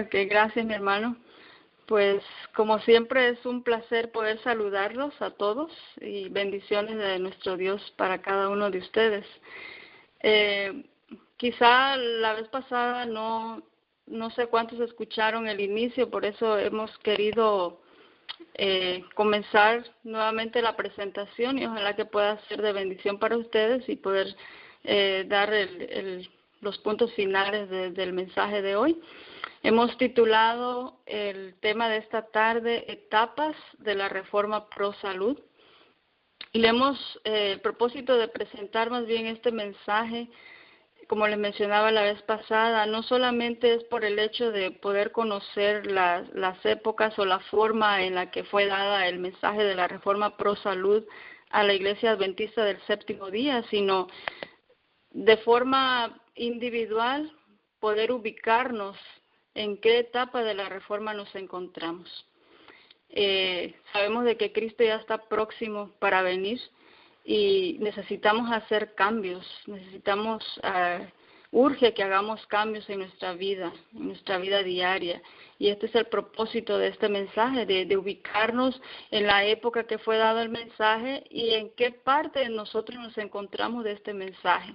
Ok, gracias, mi hermano. Pues como siempre es un placer poder saludarlos a todos y bendiciones de nuestro Dios para cada uno de ustedes. Quizá la vez pasada no sé cuántos escucharon el inicio, por eso hemos querido comenzar nuevamente la presentación y ojalá que pueda ser de bendición para ustedes y poder dar los puntos finales del mensaje de hoy. Hemos titulado el tema de esta tarde, Etapas de la Reforma Pro Salud. Y le hemos el propósito de presentar más bien este mensaje, como les mencionaba la vez pasada, no solamente es por el hecho de poder conocer las épocas o la forma en la que fue dada el mensaje de la Reforma Pro Salud a la Iglesia Adventista del Séptimo Día, sino de forma individual poder ubicarnos en qué etapa de la Reforma nos encontramos. Sabemos de que Cristo ya está próximo para venir y necesitamos hacer cambios, urge que hagamos cambios en nuestra vida diaria. Y este es el propósito de este mensaje, de ubicarnos en la época que fue dado el mensaje y en qué parte de nosotros nos encontramos de este mensaje.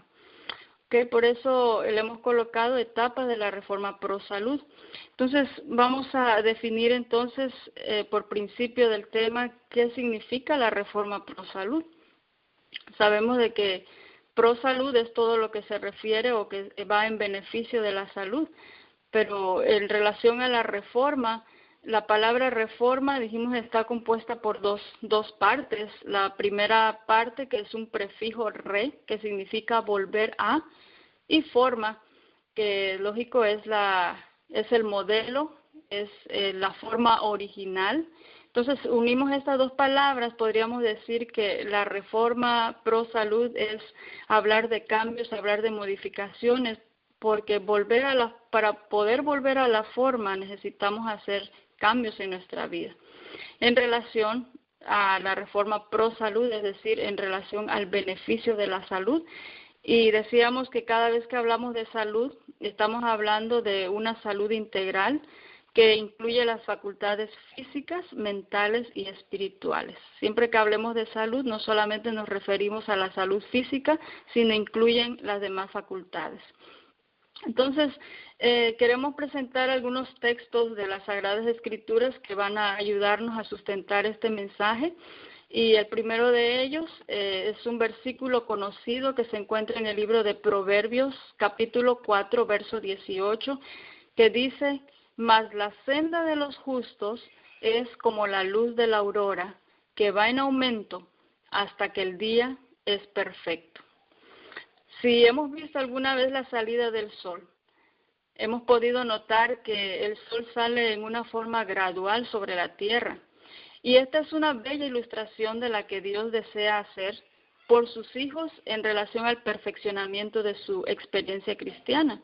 Okay, por eso le hemos colocado etapas de la Reforma Pro Salud. Entonces, vamos a definir entonces, por principio del tema, qué significa la Reforma Pro Salud. Sabemos de que Pro Salud es todo lo que se refiere o que va en beneficio de la salud, pero en relación a la reforma, la palabra reforma, dijimos, está compuesta por dos partes. La primera parte, que es un prefijo re, que significa volver a, y forma, que lógico es el modelo, es la forma original. Entonces, unimos estas dos palabras, podríamos decir que la Reforma Pro Salud es hablar de cambios, hablar de modificaciones, porque para poder volver a la forma necesitamos hacer cambios en nuestra vida. En relación a la Reforma Pro Salud, es decir, en relación al beneficio de la salud, y decíamos que cada vez que hablamos de salud, estamos hablando de una salud integral que incluye las facultades físicas, mentales y espirituales. Siempre que hablemos de salud, no solamente nos referimos a la salud física, sino incluyen las demás facultades. Entonces, queremos presentar algunos textos de las Sagradas Escrituras que van a ayudarnos a sustentar este mensaje. Y el primero de ellos es un versículo conocido que se encuentra en el libro de Proverbios, capítulo 4, verso 18, que dice: «Mas la senda de los justos es como la luz de la aurora, que va en aumento hasta que el día es perfecto». Si hemos visto alguna vez la salida del sol, hemos podido notar que el sol sale en una forma gradual sobre la tierra. Y esta es una bella ilustración de la que Dios desea hacer por sus hijos en relación al perfeccionamiento de su experiencia cristiana.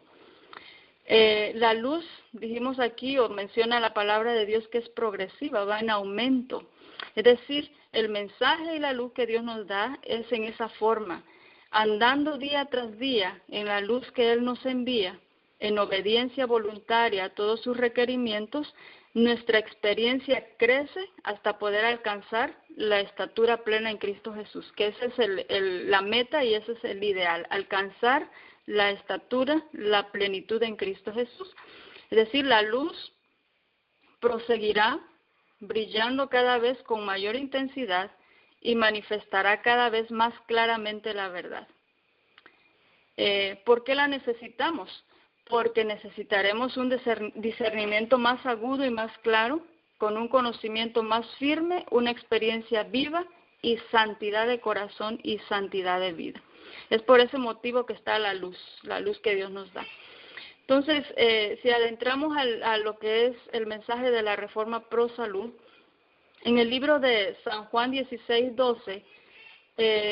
La luz, dijimos aquí, o menciona la palabra de Dios, que es progresiva, va en aumento. Es decir, el mensaje y la luz que Dios nos da es en esa forma, andando día tras día en la luz que Él nos envía, en obediencia voluntaria a todos sus requerimientos. Nuestra experiencia crece hasta poder alcanzar la estatura plena en Cristo Jesús, que esa es la meta y ese es el ideal, alcanzar la estatura, la plenitud en Cristo Jesús. Es decir, la luz proseguirá brillando cada vez con mayor intensidad y manifestará cada vez más claramente la verdad. ¿Por qué la necesitamos? Porque necesitaremos un discernimiento más agudo y más claro, con un conocimiento más firme, una experiencia viva y santidad de corazón y santidad de vida. Es por ese motivo que está la luz que Dios nos da. Entonces, si adentramos a lo que es el mensaje de la Reforma Pro Salud, en el libro de San Juan 16:12,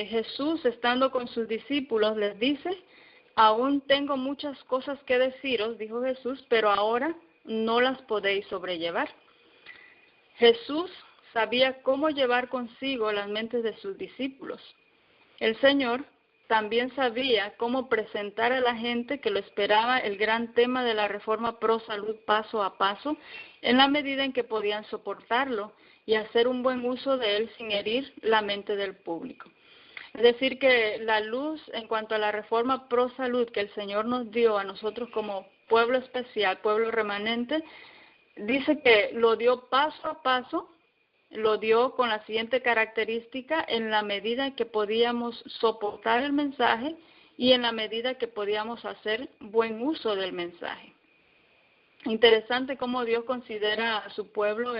Jesús, estando con sus discípulos, les dice: «Aún tengo muchas cosas que deciros», dijo Jesús, «pero ahora no las podéis sobrellevar». Jesús sabía cómo llevar consigo las mentes de sus discípulos. El Señor también sabía cómo presentar a la gente que lo esperaba el gran tema de la reforma pro salud paso a paso, en la medida en que podían soportarlo y hacer un buen uso de él sin herir la mente del público. Es decir, que la luz en cuanto a la reforma pro salud que el Señor nos dio a nosotros como pueblo especial, pueblo remanente, dice que lo dio paso a paso, lo dio con la siguiente característica: en la medida que podíamos soportar el mensaje y en la medida que podíamos hacer buen uso del mensaje. Interesante cómo Dios considera a su pueblo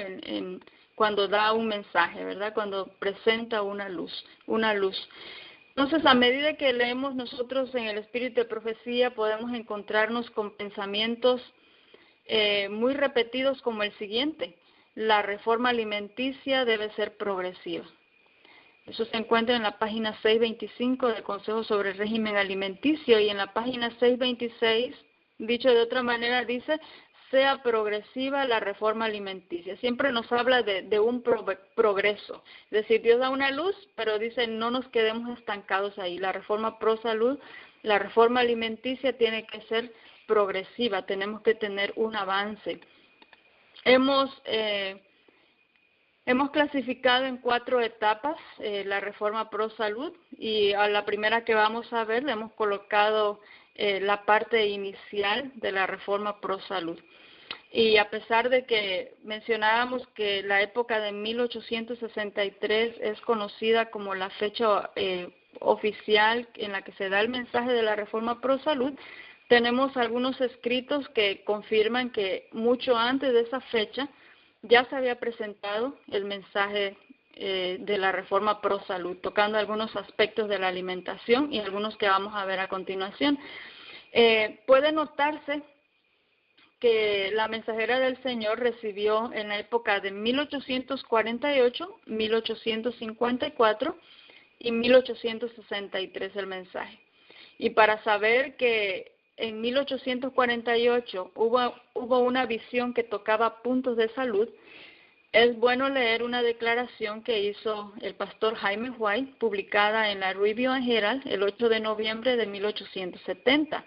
cuando da un mensaje, ¿verdad? Cuando presenta una luz. Entonces, a medida que leemos nosotros en el espíritu de profecía, podemos encontrarnos con pensamientos muy repetidos como el siguiente: la reforma alimenticia debe ser progresiva. Eso se encuentra en la página 625 del Consejo sobre el Régimen Alimenticio, y en la página 626, dicho de otra manera, dice: sea progresiva la reforma alimenticia. Siempre nos habla de un progreso. Es decir, Dios da una luz, pero dice no nos quedemos estancados ahí. La reforma pro salud, la reforma alimenticia tiene que ser progresiva, tenemos que tener un avance. Hemos clasificado en 4 etapas la reforma pro salud, y a la primera que vamos a ver le hemos colocado la parte inicial de la reforma pro salud. Y a pesar de que mencionábamos que la época de 1863 es conocida como la fecha oficial en la que se da el mensaje de la reforma pro salud, tenemos algunos escritos que confirman que mucho antes de esa fecha ya se había presentado el mensaje de la reforma pro salud, tocando algunos aspectos de la alimentación y algunos que vamos a ver a continuación. Puede notarse que la mensajera del Señor recibió en la época de 1848, 1854 y 1863 el mensaje. Y para saber que en 1848 hubo una visión que tocaba puntos de salud, es bueno leer una declaración que hizo el pastor Jaime White, publicada en la Review and Herald el 8 de noviembre de 1870.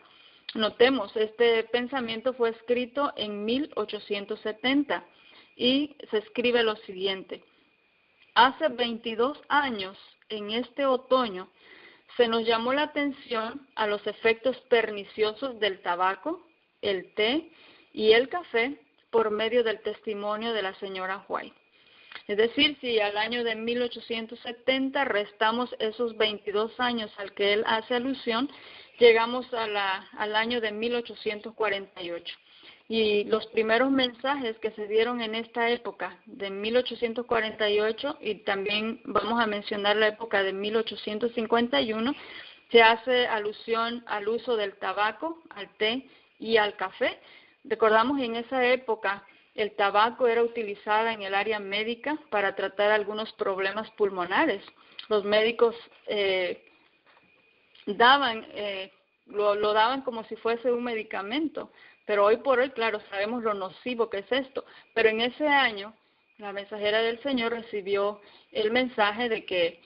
Notemos, este pensamiento fue escrito en 1870 y se escribe lo siguiente: hace 22 años, en este otoño, se nos llamó la atención a los efectos perniciosos del tabaco, el té y el café por medio del testimonio de la señora White. Es decir, si al año de 1870 restamos esos 22 años al que él hace alusión, llegamos al año de 1848. Y los primeros mensajes que se dieron en esta época de 1848, y también vamos a mencionar la época de 1851, se hace alusión al uso del tabaco, al té y al café. Recordamos, en esa época el tabaco era utilizada en el área médica para tratar algunos problemas pulmonares. Los médicos lo daban como si fuese un medicamento, pero hoy por hoy, claro, sabemos lo nocivo que es esto. Pero en ese año, la mensajera del Señor recibió el mensaje de que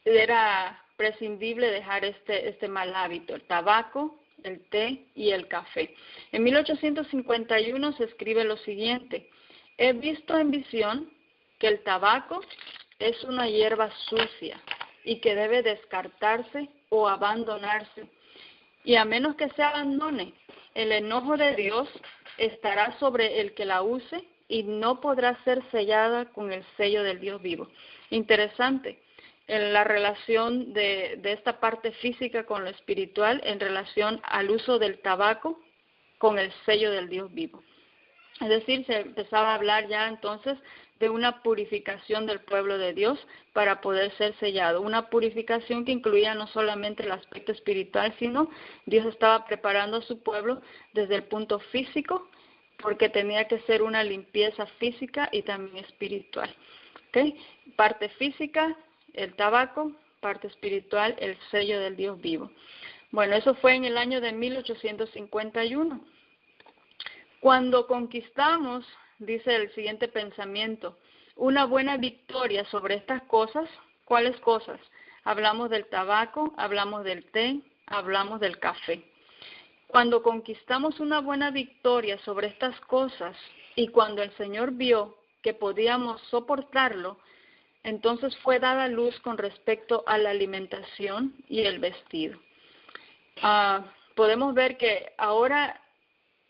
era prescindible dejar este mal hábito: el tabaco, el té y el café. En 1851 se escribe lo siguiente: he visto en visión que el tabaco es una hierba sucia y que debe descartarse o abandonarse, y a menos que se abandone, el enojo de Dios estará sobre el que la use y no podrá ser sellada con el sello del Dios vivo. Interesante en la relación de esta parte física con lo espiritual en relación al uso del tabaco con el sello del Dios vivo. Es decir, se empezaba a hablar ya entonces de una purificación del pueblo de Dios para poder ser sellado. Una purificación que incluía no solamente el aspecto espiritual, sino Dios estaba preparando a su pueblo desde el punto físico, porque tenía que ser una limpieza física y también espiritual. ¿Okay? Parte física, el tabaco; parte espiritual, el sello del Dios vivo. Bueno, eso fue en el año de 1851. Cuando conquistamos, dice el siguiente pensamiento, una buena victoria sobre estas cosas. ¿Cuáles cosas? hablamos del tabaco, hablamos del té, hablamos del café. Cuando conquistamos una buena victoria sobre estas cosas y cuando el Señor vio que podíamos soportarlo, entonces fue dada luz con respecto a la alimentación y el vestido. Podemos ver que ahora,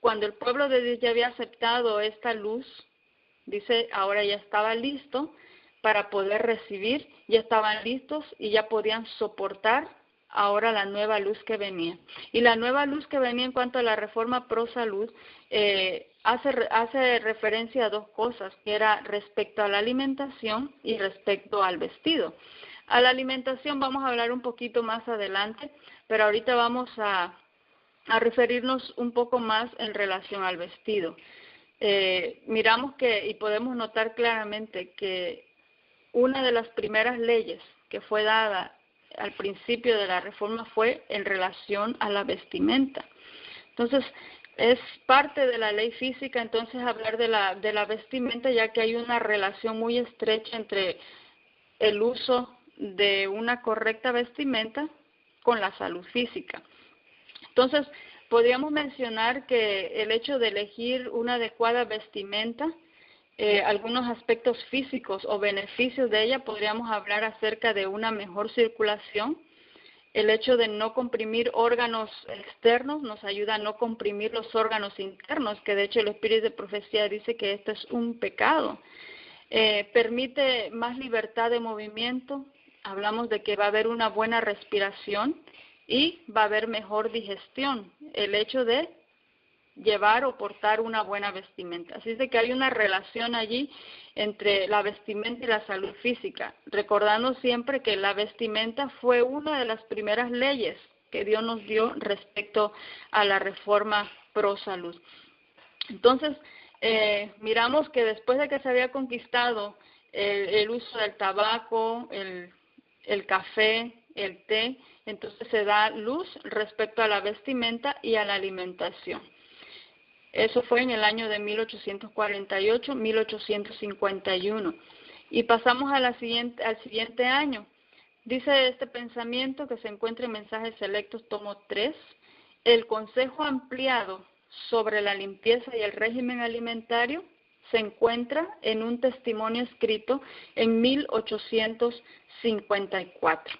cuando el pueblo de Dios ya había aceptado esta luz, dice, ahora ya estaba listo para poder recibir, ya estaban listos y ya podían soportar ahora la nueva luz que venía. Y la nueva luz que venía en cuanto a la reforma pro salud hace referencia a dos cosas, que era respecto a la alimentación y respecto al vestido. A la alimentación vamos a hablar un poquito más adelante, pero ahorita vamos a referirnos un poco más en relación al vestido. Miramos que, y podemos notar claramente que una de las primeras leyes que fue dada al principio de la reforma fue en relación a la vestimenta. Entonces, es parte de la ley física, entonces, hablar de la vestimenta, ya que hay una relación muy estrecha entre el uso de una correcta vestimenta con la salud física. Entonces, podríamos mencionar que el hecho de elegir una adecuada vestimenta, algunos aspectos físicos o beneficios de ella, podríamos hablar acerca de una mejor circulación. El hecho de no comprimir órganos externos nos ayuda a no comprimir los órganos internos, que de hecho el Espíritu de Profecía dice que esto es un pecado. Permite más libertad de movimiento. Hablamos de que va a haber una buena respiración y va a haber mejor digestión, el hecho de llevar o portar una buena vestimenta. Así es de que hay una relación allí entre la vestimenta y la salud física, recordando siempre que la vestimenta fue una de las primeras leyes que Dios nos dio respecto a la reforma pro salud. Entonces, miramos que después de que se había conquistado el uso del tabaco, el café, el té, entonces se da luz respecto a la vestimenta y a la alimentación. Eso fue en el año de 1848, 1851. Y pasamos al siguiente año. Dice este pensamiento que se encuentra en Mensajes Selectos, tomo 3, el consejo ampliado sobre la limpieza y el régimen alimentario se encuentra en un testimonio escrito en 1854.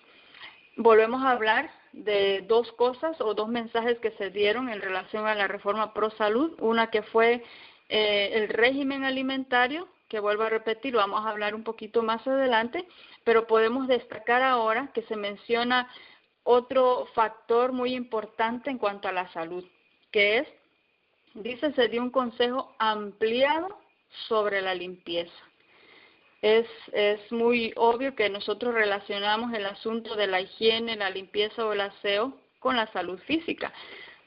Volvemos a hablar de dos cosas o dos mensajes que se dieron en relación a la reforma pro salud. Una que fue el régimen alimentario, que vuelvo a repetir, vamos a hablar un poquito más adelante, pero podemos destacar ahora que se menciona otro factor muy importante en cuanto a la salud, que es, dice, se dio un consejo ampliado sobre la limpieza. Es muy obvio que nosotros relacionamos el asunto de la higiene, la limpieza o el aseo con la salud física.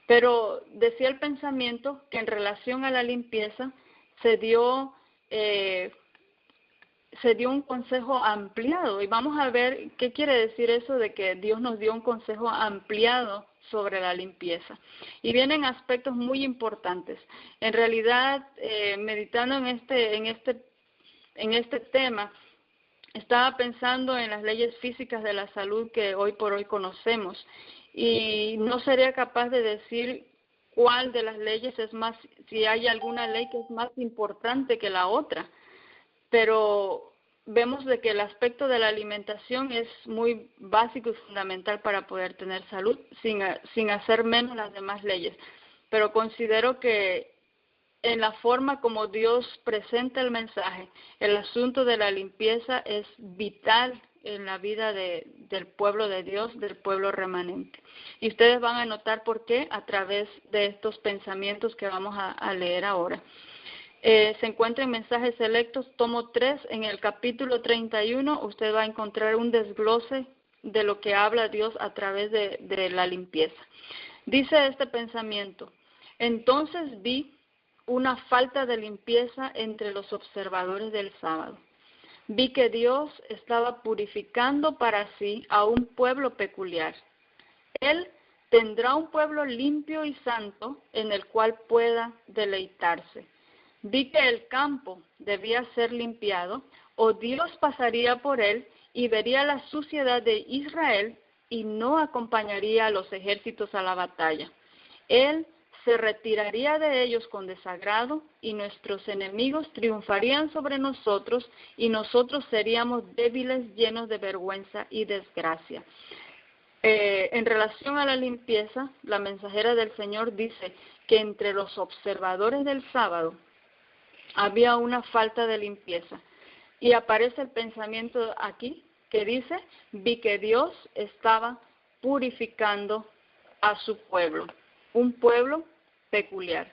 Pero decía el pensamiento que en relación a la limpieza se dio un consejo ampliado. Y vamos a ver qué quiere decir eso de que Dios nos dio un consejo ampliado sobre la limpieza. Y vienen aspectos muy importantes. En realidad, meditando en este tema, estaba pensando en las leyes físicas de la salud que hoy por hoy conocemos y no sería capaz de decir cuál de las leyes es más, si hay alguna ley que es más importante que la otra, pero vemos de que el aspecto de la alimentación es muy básico y fundamental para poder tener salud sin hacer menos las demás leyes, pero considero que en la forma como Dios presenta el mensaje, el asunto de la limpieza es vital en la vida del pueblo de Dios, del pueblo remanente. Y ustedes van a notar por qué a través de estos pensamientos que vamos a leer ahora. Se encuentra en Mensajes Selectos, tomo 3, en el capítulo 31, usted va a encontrar un desglose de lo que habla Dios a través de la limpieza. Dice este pensamiento, entonces vi una falta de limpieza entre los observadores del sábado. Vi que Dios estaba purificando para sí a un pueblo peculiar. Él tendrá un pueblo limpio y santo en el cual pueda deleitarse. Vi que el campo debía ser limpiado, o Dios pasaría por él y vería la suciedad de Israel y no acompañaría a los ejércitos a la batalla. Él se retiraría de ellos con desagrado y nuestros enemigos triunfarían sobre nosotros y nosotros seríamos débiles, llenos de vergüenza y desgracia. En relación a la limpieza, la mensajera del Señor dice que entre los observadores del sábado había una falta de limpieza. Y aparece el pensamiento aquí que dice, vi que Dios estaba purificando a su pueblo, un pueblo peculiar.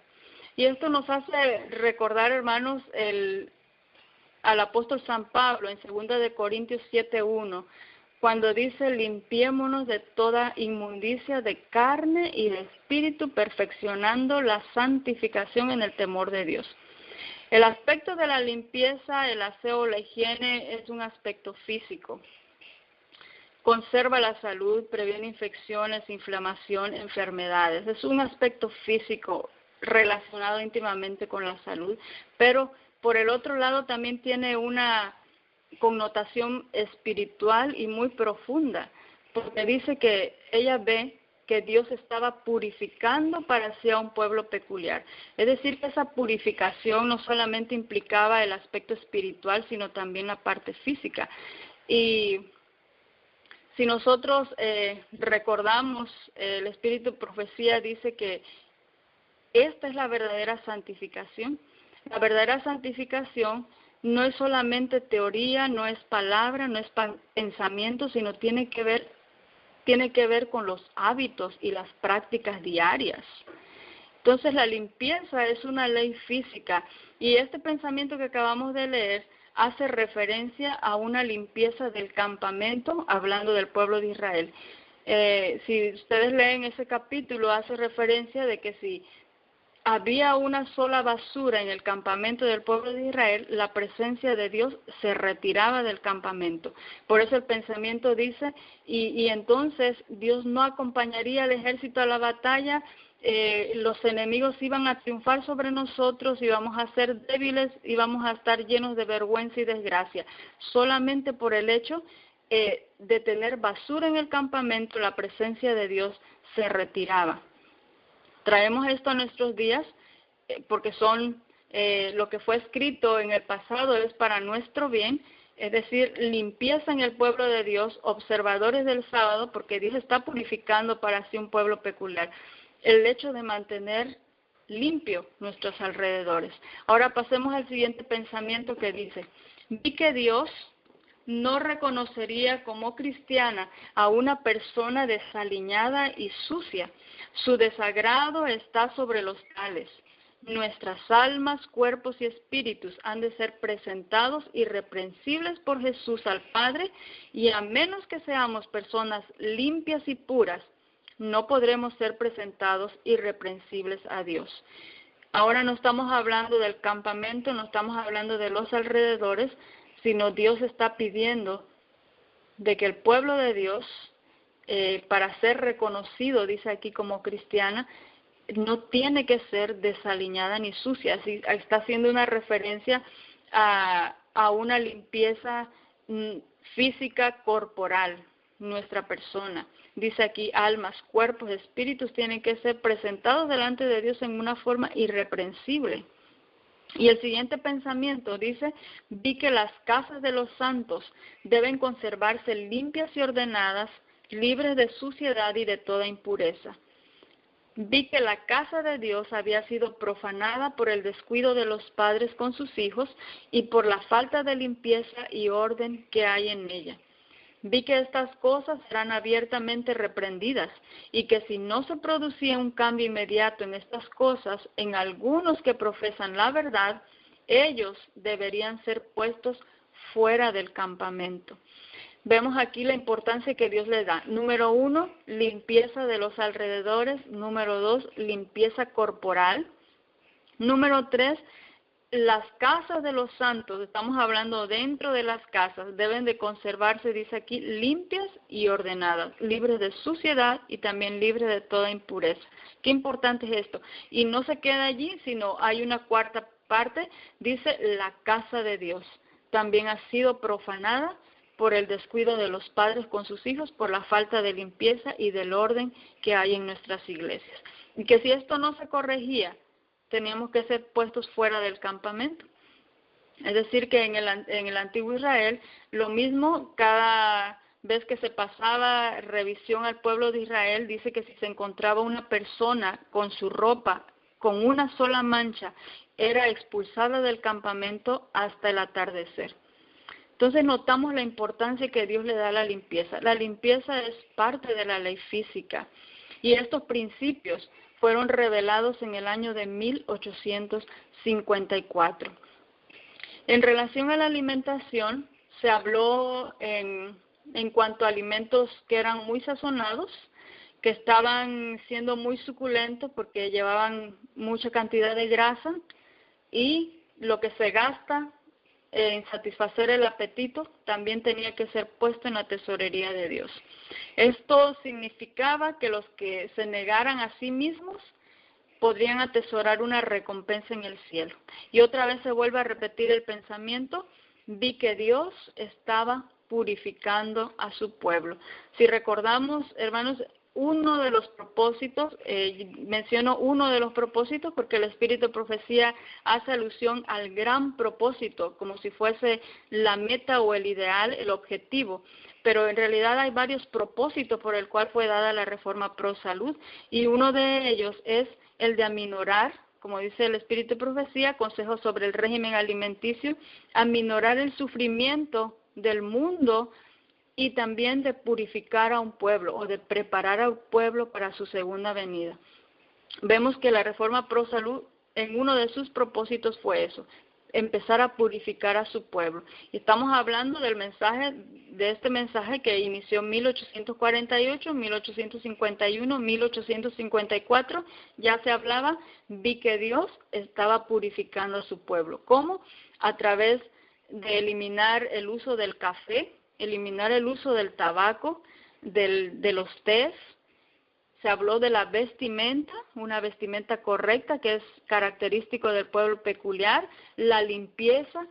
Y esto nos hace recordar, hermanos, al apóstol San Pablo en 2 de Corintios 7:1, cuando dice, limpiémonos de toda inmundicia de carne y de espíritu, perfeccionando la santificación en el temor de Dios. El aspecto de la limpieza, el aseo, la higiene es un aspecto físico. Conserva la salud, previene infecciones, inflamación, enfermedades. Es un aspecto físico relacionado íntimamente con la salud, pero por el otro lado también tiene una connotación espiritual y muy profunda, porque dice que ella ve que Dios estaba purificando para sí a un pueblo peculiar. Es decir, que esa purificación no solamente implicaba el aspecto espiritual, sino también la parte física. Y si nosotros recordamos, el Espíritu de Profecía dice que esta es la verdadera santificación. La verdadera santificación no es solamente teoría, no es palabra, no es pensamiento, sino tiene que ver con los hábitos y las prácticas diarias. Entonces la limpieza es una ley física y este pensamiento que acabamos de leer hace referencia a una limpieza del campamento, hablando del pueblo de Israel. Si ustedes leen ese capítulo, hace referencia de que si había una sola basura en el campamento del pueblo de Israel, la presencia de Dios se retiraba del campamento. Por eso el pensamiento dice, y entonces Dios no acompañaría al ejército a la batalla, los enemigos iban a triunfar sobre nosotros, íbamos a ser débiles, íbamos a estar llenos de vergüenza y desgracia. Solamente por el hecho de tener basura en el campamento, la presencia de Dios se retiraba. Traemos esto a nuestros días porque son lo que fue escrito en el pasado es para nuestro bien, es decir, limpieza en el pueblo de Dios, observadores del sábado, porque Dios está purificando para sí un pueblo peculiar. El hecho de mantener limpio nuestros alrededores. Ahora pasemos al siguiente pensamiento que dice, vi que Dios no reconocería como cristiana a una persona desaliñada y sucia. Su desagrado está sobre los tales. Nuestras almas, cuerpos y espíritus han de ser presentados irreprensibles por Jesús al Padre, y a menos que seamos personas limpias y puras, no podremos ser presentados irreprensibles a Dios. Ahora no estamos hablando del campamento, no estamos hablando de los alrededores, sino Dios está pidiendo de que el pueblo de Dios, para ser reconocido, dice aquí como cristiana, no tiene que ser desaliñada ni sucia. Así, está haciendo una referencia a una limpieza física, corporal, nuestra persona. Dice aquí, almas, cuerpos, espíritus tienen que ser presentados delante de Dios en una forma irreprensible. Y el siguiente pensamiento dice, vi que las casas de los santos deben conservarse limpias y ordenadas, libres de suciedad y de toda impureza. Vi que la casa de Dios había sido profanada por el descuido de los padres con sus hijos y por la falta de limpieza y orden que hay en ella. Vi que estas cosas serán abiertamente reprendidas y que si no se producía un cambio inmediato en estas cosas, en algunos que profesan la verdad, ellos deberían ser puestos fuera del campamento. Vemos aquí la importancia que Dios le da. Número 1, limpieza de los alrededores. Número 2, limpieza corporal. Número 3, las casas de los santos, estamos hablando dentro de las casas, deben de conservarse, dice aquí, limpias y ordenadas, libres de suciedad y también libres de toda impureza. Qué importante es esto. Y no se queda allí, sino hay una cuarta parte, dice la casa de Dios. También ha sido profanada por el descuido de los padres con sus hijos, por la falta de limpieza y del orden que hay en nuestras iglesias. Y que si esto no se corregía, teníamos que ser puestos fuera del campamento. Es decir, que en el antiguo Israel, lo mismo, cada vez que se pasaba revisión al pueblo de Israel, dice que si se encontraba una persona con su ropa con una sola mancha, era expulsada del campamento hasta el atardecer. Entonces notamos la importancia que Dios le da a la limpieza. La limpieza es parte de la ley física y estos principios fueron revelados en el año de 1854. En relación a la alimentación, se habló en cuanto a alimentos que eran muy sazonados, que estaban siendo muy suculentos porque llevaban mucha cantidad de grasa y lo que se gasta en satisfacer el apetito también tenía que ser puesto en la tesorería de Dios. Esto significaba que los que se negaran a sí mismos podrían atesorar una recompensa en el cielo. Y otra vez se vuelve a repetir el pensamiento, vi que Dios estaba purificando a su pueblo. Si recordamos, hermanos, uno de los propósitos, menciono uno de los propósitos porque el espíritu de profecía hace alusión al gran propósito, como si fuese la meta o el ideal, el objetivo. Pero en realidad hay varios propósitos por el cual fue dada la reforma pro salud y uno de ellos es el de aminorar, como dice el espíritu de profecía, consejos sobre el régimen alimenticio, aminorar el sufrimiento del mundo y también de purificar a un pueblo o de preparar a un pueblo para su segunda venida. Vemos que la reforma pro salud en uno de sus propósitos fue eso, empezar a purificar a su pueblo. Y estamos hablando del mensaje, de este mensaje que inició en 1848, 1851, 1854, ya se hablaba, vi que Dios estaba purificando a su pueblo. ¿Cómo? A través de eliminar el uso del café, eliminar el uso del tabaco, de los tés. Se habló de la vestimenta, una vestimenta correcta que es característico del pueblo peculiar, la limpieza,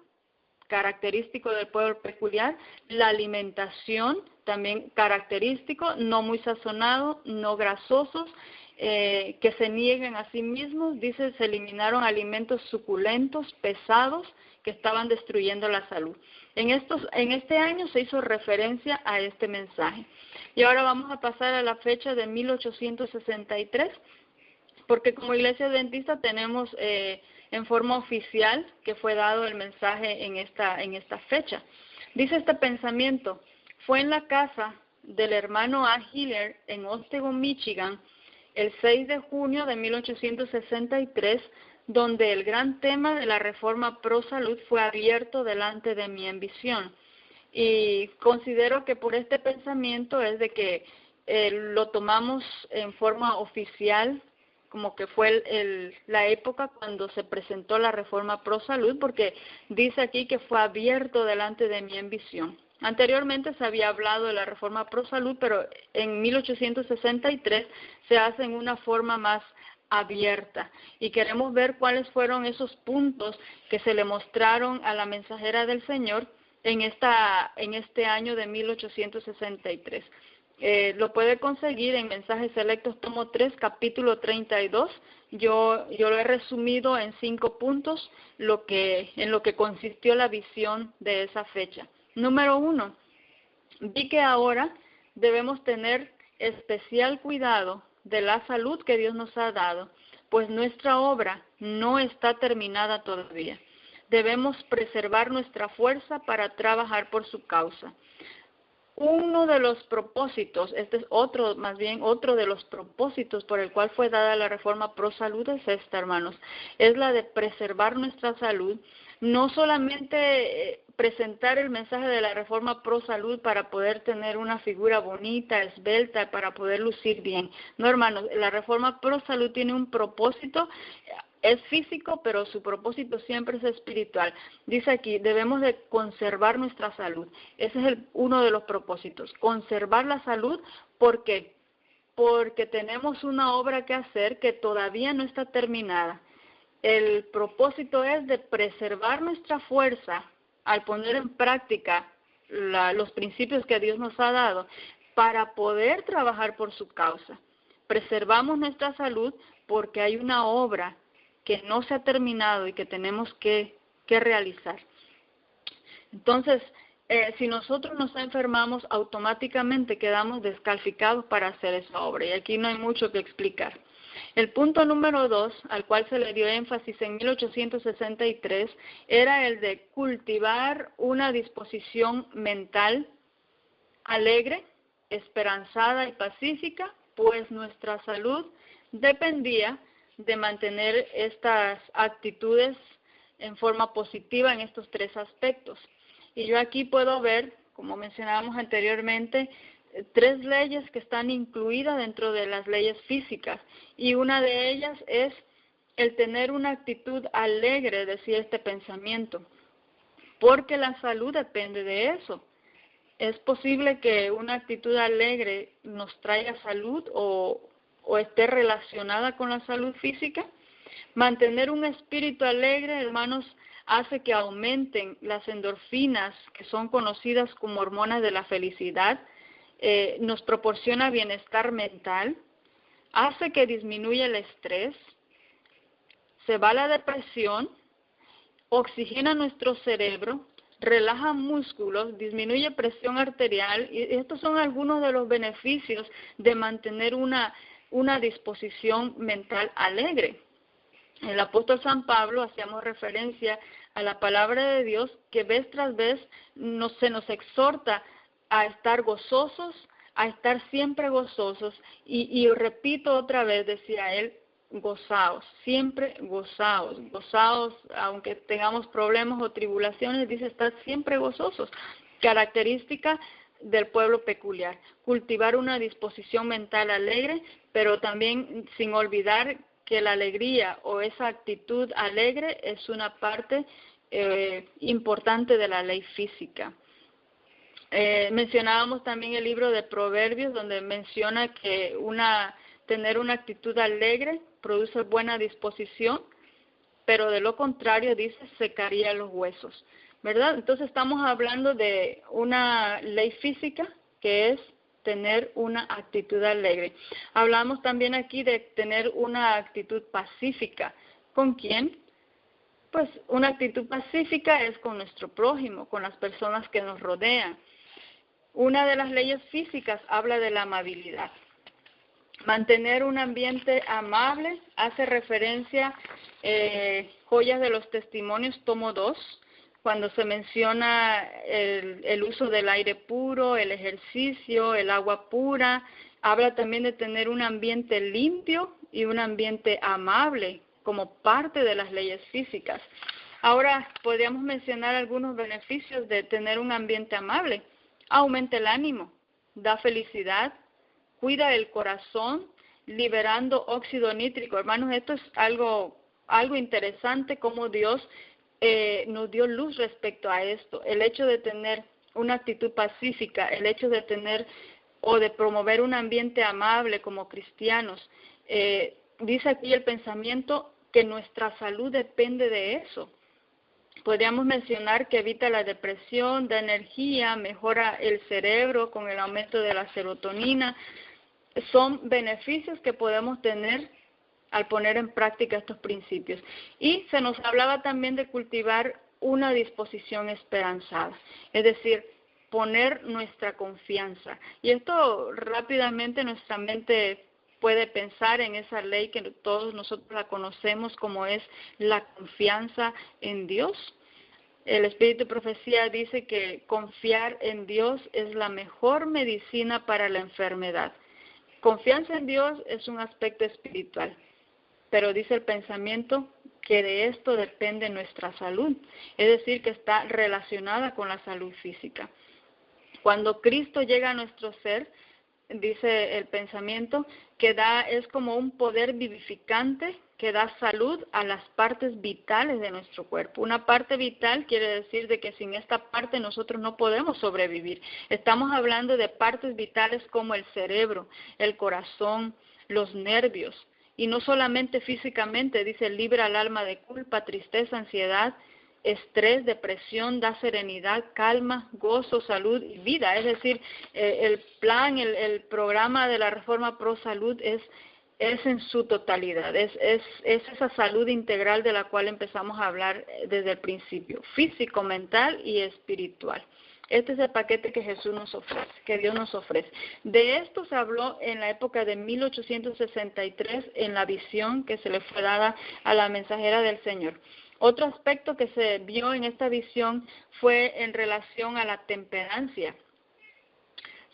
característico del pueblo peculiar, la alimentación, también característico, no muy sazonado, no grasosos, que se nieguen a sí mismos. Dice, se eliminaron alimentos suculentos, pesados, que estaban destruyendo la salud. En este año se hizo referencia a este mensaje. Y ahora vamos a pasar a la fecha de 1863, porque como Iglesia Adventista tenemos en forma oficial que fue dado el mensaje en esta fecha. Dice este pensamiento, fue en la casa del hermano A. Hiller en Otsego, Michigan, el 6 de junio de 1863, donde el gran tema de la reforma pro salud fue abierto delante de mi visión. Y considero que por este pensamiento es de que lo tomamos en forma oficial, como que fue la época cuando se presentó la reforma pro salud, porque dice aquí que fue abierto delante de mí en visión. Anteriormente se había hablado de la reforma pro salud, pero en 1863 se hace en una forma más abierta y queremos ver cuáles fueron esos puntos que se le mostraron a la mensajera del Señor en este año de 1863. Lo puede conseguir en Mensajes Selectos, tomo 3, capítulo 32. Yo lo he resumido en 5 puntos, en lo que consistió la visión de esa fecha. Número 1, vi que ahora debemos tener especial cuidado de la salud que Dios nos ha dado, pues nuestra obra no está terminada todavía. Debemos preservar nuestra fuerza para trabajar por su causa. Uno de los propósitos, este es otro de los propósitos por el cual fue dada la reforma pro salud es esta, hermanos, es la de preservar nuestra salud, no solamente presentar el mensaje de la reforma pro salud para poder tener una figura bonita, esbelta, para poder lucir bien. No, hermanos, la reforma pro salud tiene un propósito. Es físico, pero su propósito siempre es espiritual. Dice aquí, debemos de conservar nuestra salud. Ese es uno de los propósitos, conservar la salud. ¿Por qué? Porque tenemos una obra que hacer que todavía no está terminada. El propósito es de preservar nuestra fuerza al poner en práctica los principios que Dios nos ha dado para poder trabajar por su causa. Preservamos nuestra salud porque hay una obra que no se ha terminado y que tenemos que realizar. Entonces, si nosotros nos enfermamos, automáticamente quedamos descalificados para hacer esa obra. Y aquí no hay mucho que explicar. El punto número 2, al cual se le dio énfasis en 1863, era el de cultivar una disposición mental alegre, esperanzada y pacífica, pues nuestra salud dependía de mantener estas actitudes en forma positiva en estos 3 aspectos. Y yo aquí puedo ver, como mencionábamos anteriormente, 3 leyes que están incluidas dentro de las leyes físicas, y una de ellas es el tener una actitud alegre, decía este pensamiento, porque la salud depende de eso. ¿Es posible que una actitud alegre nos traiga salud o esté relacionada con la salud física? Mantener un espíritu alegre, hermanos, hace que aumenten las endorfinas, que son conocidas como hormonas de la felicidad, nos proporciona bienestar mental, hace que disminuya el estrés, se va la depresión, oxigena nuestro cerebro, relaja músculos, disminuye presión arterial, y estos son algunos de los beneficios de mantener una disposición mental alegre. El apóstol San Pablo hacíamos referencia a la palabra de Dios, que vez tras vez se nos exhorta a estar gozosos, a estar siempre gozosos, y repito otra vez, decía él, gozaos, siempre gozaos, aunque tengamos problemas o tribulaciones, dice estar siempre gozosos, característica del pueblo peculiar, cultivar una disposición mental alegre, pero también sin olvidar que la alegría o esa actitud alegre es una parte importante de la ley física. Mencionábamos también el libro de Proverbios, donde menciona que tener una actitud alegre produce buena disposición, pero de lo contrario, dice, secaría los huesos, ¿verdad? Entonces estamos hablando de una ley física que es tener una actitud alegre. Hablamos también aquí de tener una actitud pacífica. ¿Con quién? Pues una actitud pacífica es con nuestro prójimo, con las personas que nos rodean. Una de las leyes físicas habla de la amabilidad. Mantener un ambiente amable hace referencia, Joyas de los Testimonios, tomo 2, cuando se menciona el uso del aire puro, el ejercicio, el agua pura. Habla también de tener un ambiente limpio y un ambiente amable como parte de las leyes físicas. Ahora, podríamos mencionar algunos beneficios de tener un ambiente amable. Aumenta el ánimo, da felicidad, cuida el corazón, liberando óxido nítrico. Hermanos, esto es algo interesante, como Dios nos dio luz respecto a esto. El hecho de tener una actitud pacífica, el hecho de tener o de promover un ambiente amable como cristianos, dice aquí el pensamiento que nuestra salud depende de eso. Podríamos mencionar que evita la depresión, da energía, mejora el cerebro con el aumento de la serotonina. Son beneficios que podemos tener al poner en práctica estos principios. Y se nos hablaba también de cultivar una disposición esperanzada, es decir, poner nuestra confianza. Y esto rápidamente nuestra mente puede pensar en esa ley que todos nosotros la conocemos, como es la confianza en Dios. El Espíritu de Profecía dice que confiar en Dios es la mejor medicina para la enfermedad. Confianza en Dios es un aspecto espiritual, pero dice el pensamiento que de esto depende nuestra salud, es decir, que está relacionada con la salud física. Cuando Cristo llega a nuestro ser, dice el pensamiento, que es como un poder vivificante que da salud a las partes vitales de nuestro cuerpo. Una parte vital quiere decir de que sin esta parte nosotros no podemos sobrevivir. Estamos hablando de partes vitales como el cerebro, el corazón, los nervios. Y no solamente físicamente, dice, libra al alma de culpa, tristeza, ansiedad estrés, depresión, da serenidad, calma, gozo, salud y vida. Es decir, el programa de la Reforma Pro Salud es en su totalidad, es esa salud integral de la cual empezamos a hablar desde el principio, físico, mental y espiritual. Este es el paquete que Jesús nos ofrece, que Dios nos ofrece. De esto se habló en la época de 1863 en la visión que se le fue dada a la mensajera del Señor. Otro aspecto que se vio en esta visión fue en relación a la temperancia.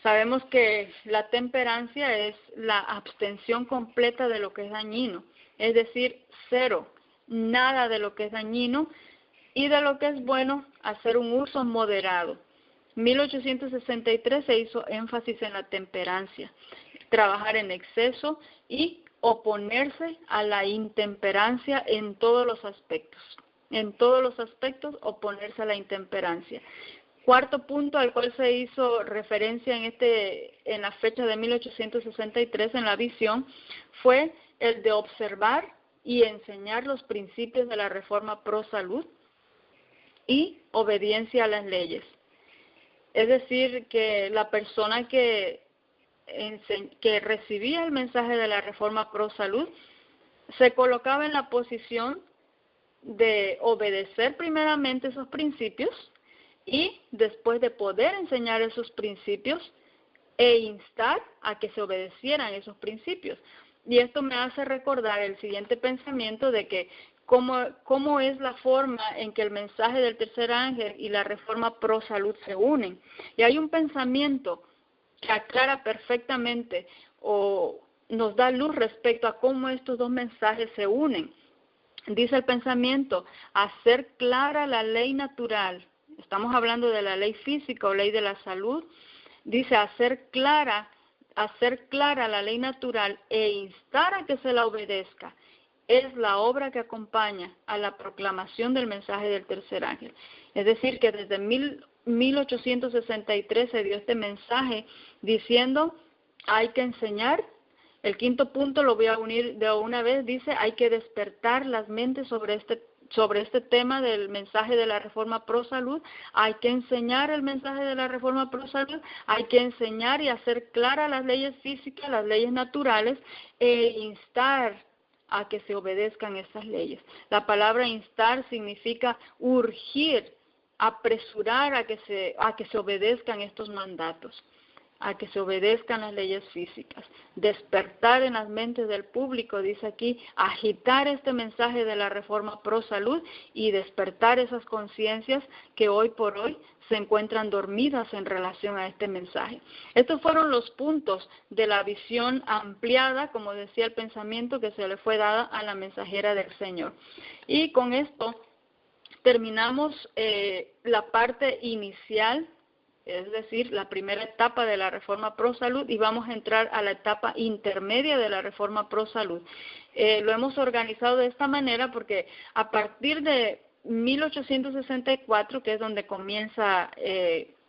Sabemos que la temperancia es la abstención completa de lo que es dañino, es decir, cero, nada de lo que es dañino, y de lo que es bueno, hacer un uso moderado. 1863 se hizo énfasis en la temperancia, trabajar en exceso y oponerse a la intemperancia en todos los aspectos. En todos los aspectos, oponerse a la intemperancia. Cuarto punto al cual se hizo referencia en la fecha de 1863 en la visión fue el de observar y enseñar los principios de la Reforma Pro Salud y obediencia a las leyes. Es decir, que la persona que recibía el mensaje de la Reforma Pro Salud se colocaba en la posición de obedecer primeramente esos principios y después de poder enseñar esos principios e instar a que se obedecieran esos principios. Y esto me hace recordar el siguiente pensamiento de que cómo es la forma en que el mensaje del tercer ángel y la Reforma Pro Salud se unen. Y hay un pensamiento que aclara perfectamente o nos da luz respecto a cómo estos dos mensajes se unen. Dice el pensamiento, hacer clara la ley natural. Estamos hablando de la ley física o ley de la salud. Dice hacer clara la ley natural e instar a que se la obedezca. Es la obra que acompaña a la proclamación del mensaje del tercer ángel. Es decir, que desde 1863 se dio este mensaje diciendo, hay que enseñar. El quinto punto lo voy a unir de una vez, dice, hay que despertar las mentes sobre este tema del mensaje de la Reforma Pro Salud, hay que enseñar el mensaje de la Reforma Pro Salud, hay que enseñar y hacer claras las leyes físicas, las leyes naturales, e instar a que se obedezcan estas leyes. La palabra instar significa urgir, apresurar a que se obedezcan estos mandatos, a que se obedezcan las leyes físicas, despertar en las mentes del público, dice aquí, agitar este mensaje de la Reforma Pro Salud y despertar esas conciencias que hoy por hoy se encuentran dormidas en relación a este mensaje. Estos fueron los puntos de la visión ampliada, como decía el pensamiento que se le fue dada a la mensajera del Señor. Y con esto terminamos la parte inicial, es decir, la primera etapa de la Reforma Pro Salud, y vamos a entrar a la etapa intermedia de la Reforma Pro Salud. Lo hemos organizado de esta manera porque a partir de 1864, que es donde comienza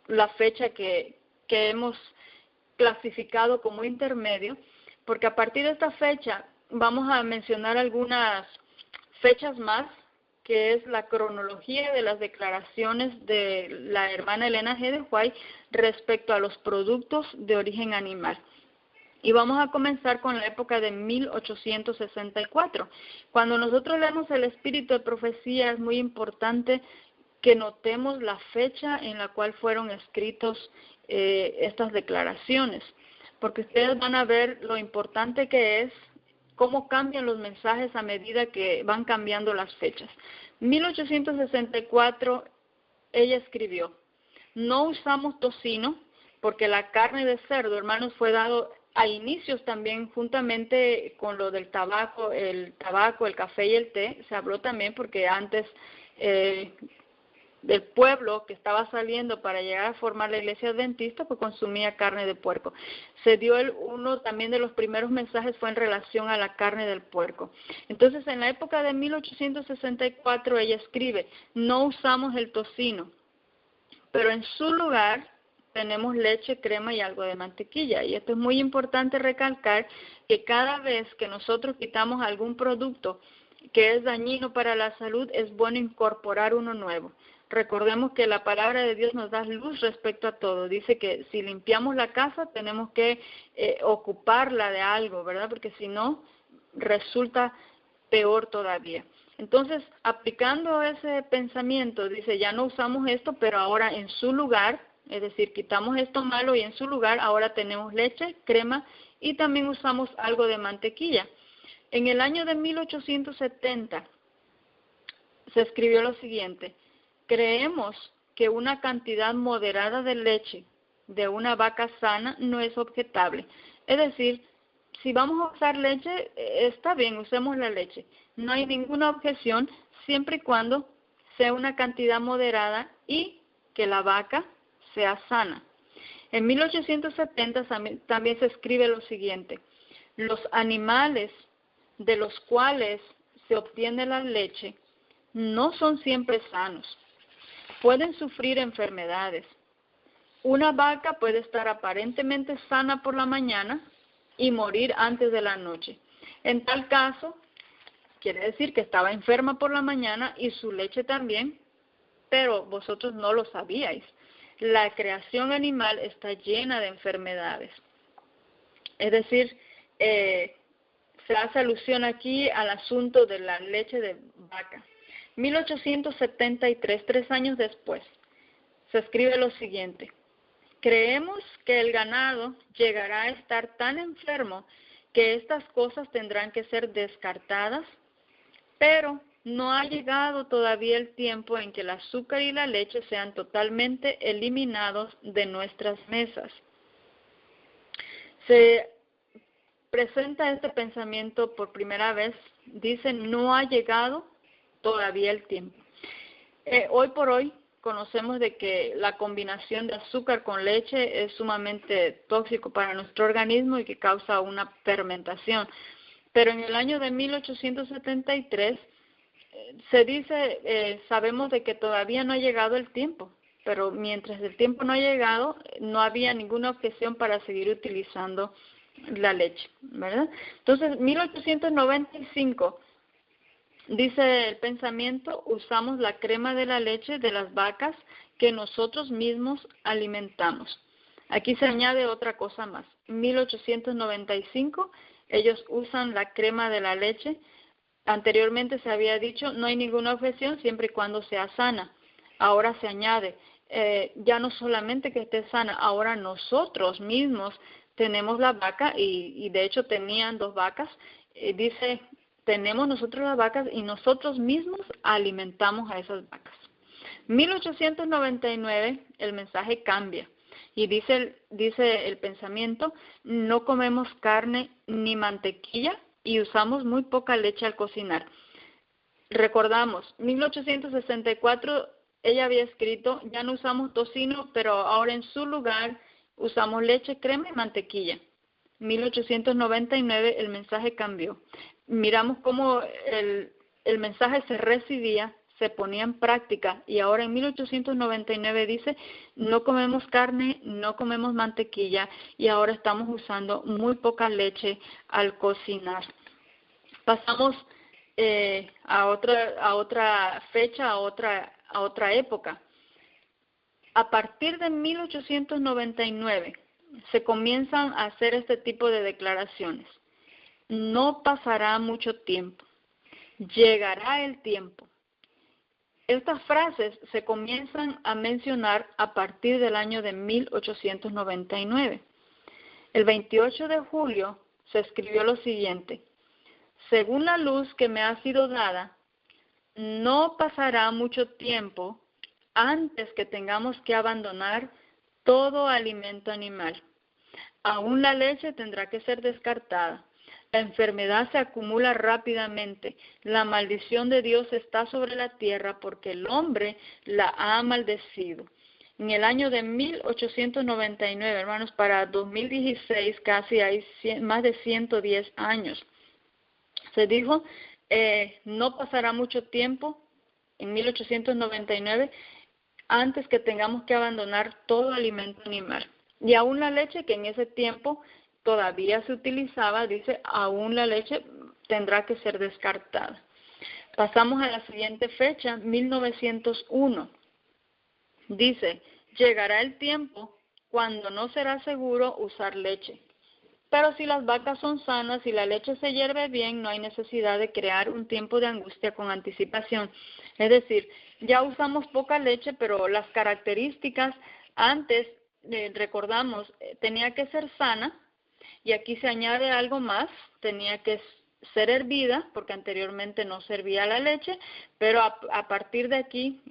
la fecha que hemos clasificado como intermedio, porque a partir de esta fecha vamos a mencionar algunas fechas más, que es la cronología de las declaraciones de la hermana Elena G. de White respecto a los productos de origen animal. Y vamos a comenzar con la época de 1864. Cuando nosotros leemos el espíritu de profecía, es muy importante que notemos la fecha en la cual fueron escritos estas declaraciones, porque ustedes van a ver lo importante que es cómo cambian los mensajes a medida que van cambiando las fechas. 1864, ella escribió, no usamos tocino porque la carne de cerdo, hermanos, fue dado a inicios también juntamente con lo del tabaco, el café y el té. Se habló también porque antes del pueblo que estaba saliendo para llegar a formar la iglesia adventista, pues consumía carne de puerco. Se dio uno también de los primeros mensajes fue en relación a la carne del puerco. Entonces, en la época de 1864, ella escribe, no usamos el tocino, pero en su lugar tenemos leche, crema y algo de mantequilla. Y esto es muy importante recalcar que cada vez que nosotros quitamos algún producto que es dañino para la salud, es bueno incorporar uno nuevo. Recordemos que la palabra de Dios nos da luz respecto a todo. Dice que si limpiamos la casa tenemos que ocuparla de algo, ¿verdad? Porque si no, resulta peor todavía. Entonces, aplicando ese pensamiento, dice, ya no usamos esto, pero ahora en su lugar, es decir, quitamos esto malo y en su lugar ahora tenemos leche, crema y también usamos algo de mantequilla. En el año de 1870 se escribió lo siguiente: creemos que una cantidad moderada de leche de una vaca sana no es objetable. Es decir, si vamos a usar leche, está bien, usemos la leche. No hay ninguna objeción siempre y cuando sea una cantidad moderada y que la vaca sea sana. En 1870 también se escribe lo siguiente: los animales de los cuales se obtiene la leche no son siempre sanos. Pueden sufrir enfermedades. Una vaca puede estar aparentemente sana por la mañana y morir antes de la noche. En tal caso, quiere decir que estaba enferma por la mañana y su leche también, pero vosotros no lo sabíais. La creación animal está llena de enfermedades. Es decir, se hace alusión aquí al asunto de la leche de vaca. 1873, 3 años después, se escribe lo siguiente: creemos que el ganado llegará a estar tan enfermo que estas cosas tendrán que ser descartadas, pero no ha llegado todavía el tiempo en que el azúcar y la leche sean totalmente eliminados de nuestras mesas. Se presenta este pensamiento por primera vez, dice, no ha llegado todavía el tiempo. Hoy por hoy conocemos de que la combinación de azúcar con leche es sumamente tóxico para nuestro organismo y que causa una fermentación. Pero en el año de 1873 se dice, sabemos de que todavía no ha llegado el tiempo, pero mientras el tiempo no ha llegado, no había ninguna objeción para seguir utilizando la leche, ¿verdad? Entonces, 1895 dice el pensamiento: usamos la crema de la leche de las vacas que nosotros mismos alimentamos. Aquí se añade otra cosa más. 1895 ellos usan la crema de la leche. Anteriormente se había dicho, no hay ninguna objeción siempre y cuando sea sana. Ahora se añade, ya no solamente que esté sana, ahora nosotros mismos tenemos la vaca y de hecho tenían 2 vacas. Dice, tenemos nosotros las vacas y nosotros mismos alimentamos a esas vacas. 1899 el mensaje cambia y dice el pensamiento: no comemos carne ni mantequilla y usamos muy poca leche al cocinar. Recordamos, 1864 ella había escrito, ya no usamos tocino, pero ahora en su lugar usamos leche, crema y mantequilla. 1899 el mensaje cambió. Miramos cómo el mensaje se recibía, se ponía en práctica, y ahora en 1899 dice, no comemos carne, no comemos mantequilla, y ahora estamos usando muy poca leche al cocinar. Pasamos a otra fecha, a otra época. A partir de 1899 se comienzan a hacer este tipo de declaraciones. No pasará mucho tiempo, llegará el tiempo. Estas frases se comienzan a mencionar a partir del año de 1899. El 28 de julio se escribió lo siguiente: según la luz que me ha sido dada, no pasará mucho tiempo antes que tengamos que abandonar todo alimento animal. Aún la leche tendrá que ser descartada. La enfermedad se acumula rápidamente. La maldición de Dios está sobre la tierra porque el hombre la ha maldecido. En el año de 1899, hermanos, para 2016 casi hay más de 110 años. Se dijo, no pasará mucho tiempo, en 1899, antes que tengamos que abandonar todo alimento animal. Y aún la leche, que en ese tiempo todavía se utilizaba, dice, aún la leche tendrá que ser descartada. Pasamos a la siguiente fecha, 1901. Dice, llegará el tiempo cuando no será seguro usar leche. Pero si las vacas son sanas y la leche se hierve bien, no hay necesidad de crear un tiempo de angustia con anticipación. Es decir, ya usamos poca leche, pero las características antes, recordamos, tenía que ser sana, y aquí se añade algo más, tenía que ser hervida, porque anteriormente no servía la leche, pero a partir de aquí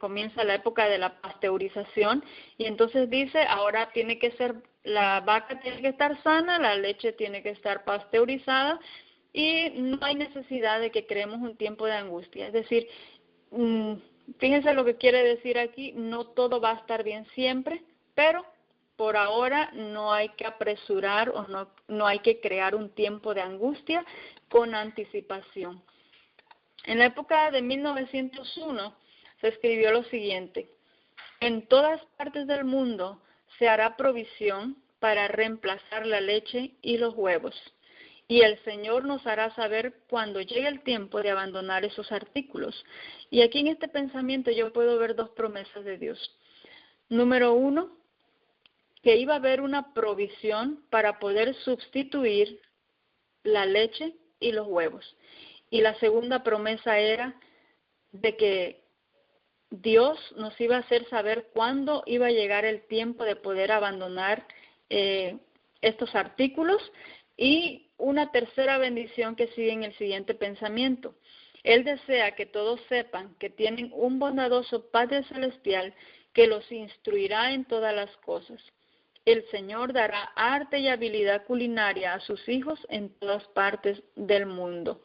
comienza la época de la pasteurización, y entonces dice, ahora tiene que ser, la vaca tiene que estar sana, la leche tiene que estar pasteurizada, y no hay necesidad de que creemos un tiempo de angustia. Es decir, fíjense lo que quiere decir aquí, no todo va a estar bien siempre, pero por ahora no hay que apresurar o no hay que crear un tiempo de angustia con anticipación. En la época de 1901 se escribió lo siguiente: en todas partes del mundo se hará provisión para reemplazar la leche y los huevos, y el Señor nos hará saber cuando llegue el tiempo de abandonar esos artículos. Y aquí en este pensamiento yo puedo ver dos promesas de Dios. Número uno, que iba a haber una provisión para poder sustituir la leche y los huevos. Y la segunda promesa era de que Dios nos iba a hacer saber cuándo iba a llegar el tiempo de poder abandonar estos artículos. Y una tercera bendición que sigue en el siguiente pensamiento. Él desea que todos sepan que tienen un bondadoso Padre Celestial que los instruirá en todas las cosas. El Señor dará arte y habilidad culinaria a sus hijos en todas partes del mundo.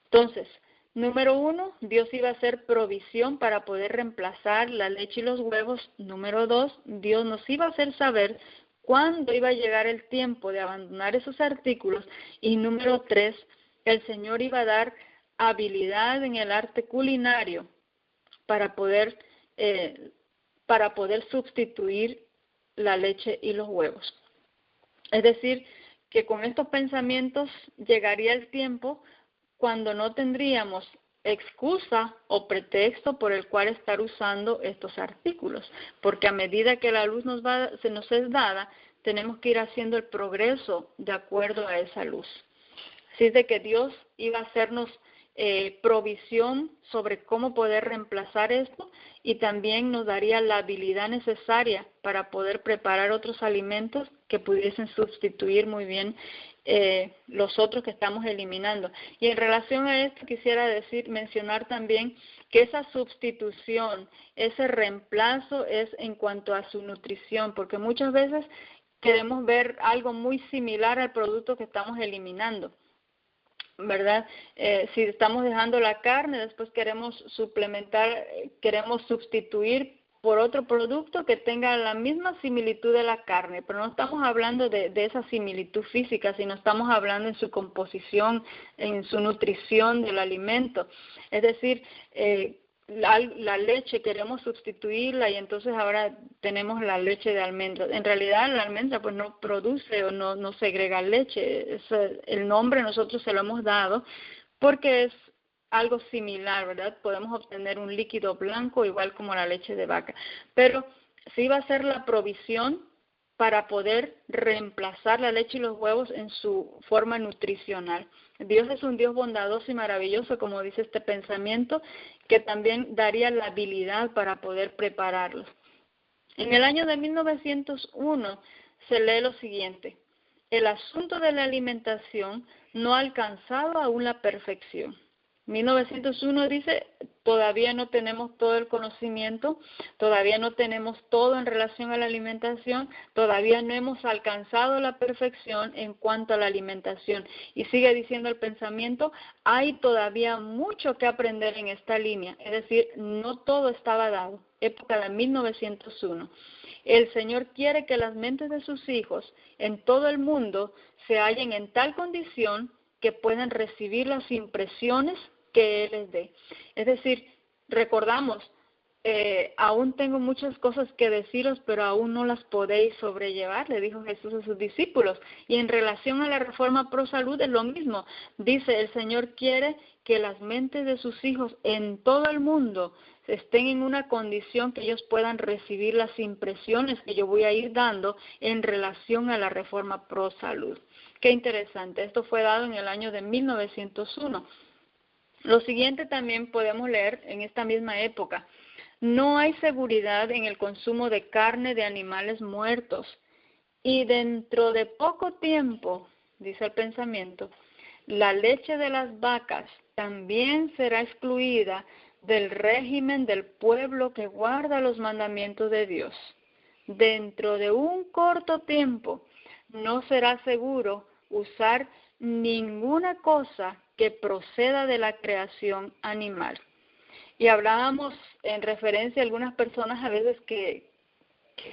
Entonces, número uno, Dios iba a hacer provisión para poder reemplazar la leche y los huevos. Número dos, Dios nos iba a hacer saber cuándo iba a llegar el tiempo de abandonar esos artículos. Y número tres, el Señor iba a dar habilidad en el arte culinario para poder sustituir la leche y los huevos. Es decir, que con estos pensamientos llegaría el tiempo cuando no tendríamos excusa o pretexto por el cual estar usando estos artículos, porque a medida que la luz se nos es dada, tenemos que ir haciendo el progreso de acuerdo a esa luz. Así es de que Dios iba a hacernos provisión sobre cómo poder reemplazar esto, y también nos daría la habilidad necesaria para poder preparar otros alimentos que pudiesen sustituir muy bien los otros que estamos eliminando. Y en relación a esto quisiera mencionar también que esa sustitución, ese reemplazo es en cuanto a su nutrición, porque muchas veces queremos ver algo muy similar al producto que estamos eliminando, ¿verdad? Si estamos dejando la carne, después queremos suplementar, queremos sustituir por otro producto que tenga la misma similitud de la carne, pero no estamos hablando de esa similitud física, sino estamos hablando en su composición, en su nutrición del alimento. Es decir, la leche queremos sustituirla y entonces ahora tenemos la leche de almendras. En realidad la almendra pues no produce o no segrega leche. El nombre nosotros se lo hemos dado porque es algo similar, ¿verdad? Podemos obtener un líquido blanco igual como la leche de vaca, pero sí va a ser la provisión para poder reemplazar la leche y los huevos en su forma nutricional. Dios es un Dios bondadoso y maravilloso, como dice este pensamiento, que también daría la habilidad para poder prepararlos. En el año de 1901 se lee lo siguiente: el asunto de la alimentación no ha alcanzado aún la perfección. 1901 dice, todavía no tenemos todo el conocimiento, todavía no tenemos todo en relación a la alimentación, todavía no hemos alcanzado la perfección en cuanto a la alimentación. Y sigue diciendo el pensamiento, hay todavía mucho que aprender en esta línea, es decir, no todo estaba dado. Época de 1901. El Señor quiere que las mentes de sus hijos en todo el mundo se hallen en tal condición que puedan recibir las impresiones que Él les dé. Es decir, recordamos, aún tengo muchas cosas que deciros, pero aún no las podéis sobrellevar, le dijo Jesús a sus discípulos. Y en relación a la reforma pro salud es lo mismo. Dice, el Señor quiere que las mentes de sus hijos en todo el mundo estén en una condición que ellos puedan recibir las impresiones que yo voy a ir dando en relación a la reforma pro salud. Qué interesante, esto fue dado en el año de 1901. Lo siguiente también podemos leer en esta misma época. No hay seguridad en el consumo de carne de animales muertos y dentro de poco tiempo, dice el pensamiento, la leche de las vacas también será excluida del régimen del pueblo que guarda los mandamientos de Dios. Dentro de un corto tiempo no será seguro usar ninguna cosa que proceda de la creación animal. Y hablábamos en referencia a algunas personas a veces que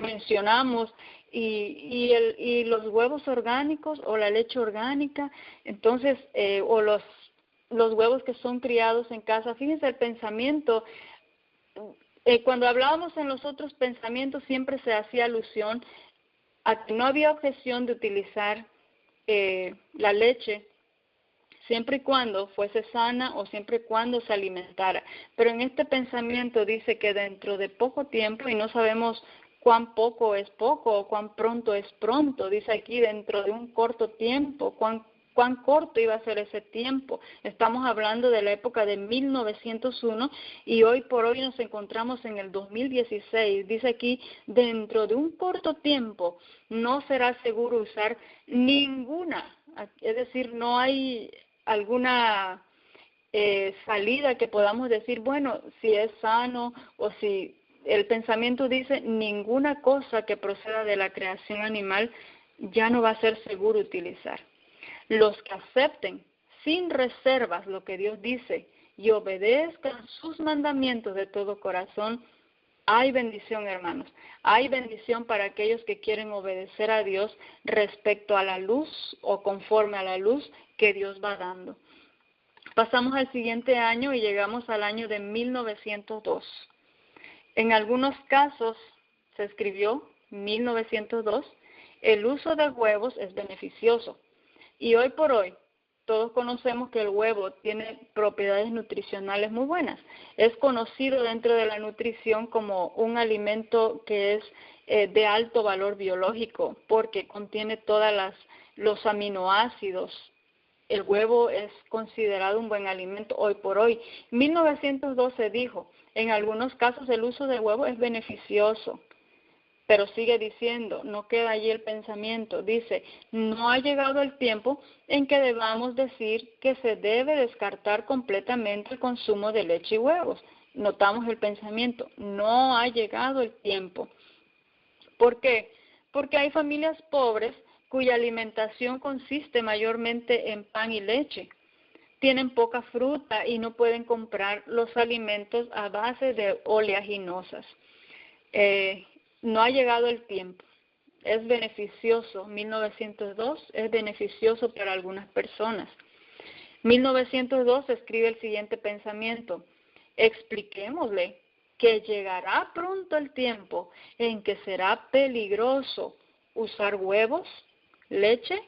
mencionamos y los huevos orgánicos o la leche orgánica, entonces, o los huevos que son criados en casa. Fíjense el pensamiento. Cuando hablábamos en los otros pensamientos siempre se hacía alusión a que no había objeción de utilizar la leche siempre y cuando fuese sana o siempre y cuando se alimentara. Pero en este pensamiento dice que dentro de poco tiempo, y no sabemos cuán poco es poco o cuán pronto es pronto, dice aquí dentro de un corto tiempo, cuán corto iba a ser ese tiempo. Estamos hablando de la época de 1901 y hoy por hoy nos encontramos en el 2016. Dice aquí, dentro de un corto tiempo no será seguro usar ninguna, es decir, no hay alguna salida que podamos decir, bueno, si es sano o si el pensamiento dice ninguna cosa que proceda de la creación animal ya no va a ser seguro utilizar. Los que acepten sin reservas lo que Dios dice y obedezcan sus mandamientos de todo corazón, hay bendición, hermanos. Hay bendición para aquellos que quieren obedecer a Dios respecto a la luz o conforme a la luz que Dios va dando. Pasamos al siguiente año y llegamos al año de 1902. En algunos casos se escribió 1902, el uso de huevos es beneficioso. Y hoy por hoy, todos conocemos que el huevo tiene propiedades nutricionales muy buenas. Es conocido dentro de la nutrición como un alimento que es de alto valor biológico porque contiene todos los aminoácidos. El huevo es considerado un buen alimento hoy por hoy. 1912 dijo, en algunos casos el uso de huevo es beneficioso. Pero sigue diciendo, no queda allí el pensamiento, dice, no ha llegado el tiempo en que debamos decir que se debe descartar completamente el consumo de leche y huevos. Notamos el pensamiento, no ha llegado el tiempo. ¿Por qué? Porque hay familias pobres cuya alimentación consiste mayormente en pan y leche. Tienen poca fruta y no pueden comprar los alimentos a base de oleaginosas. No ha llegado el tiempo. Es beneficioso. 1902 es beneficioso para algunas personas. 1902 escribe el siguiente pensamiento. Expliquémosle que llegará pronto el tiempo en que será peligroso usar huevos, leche,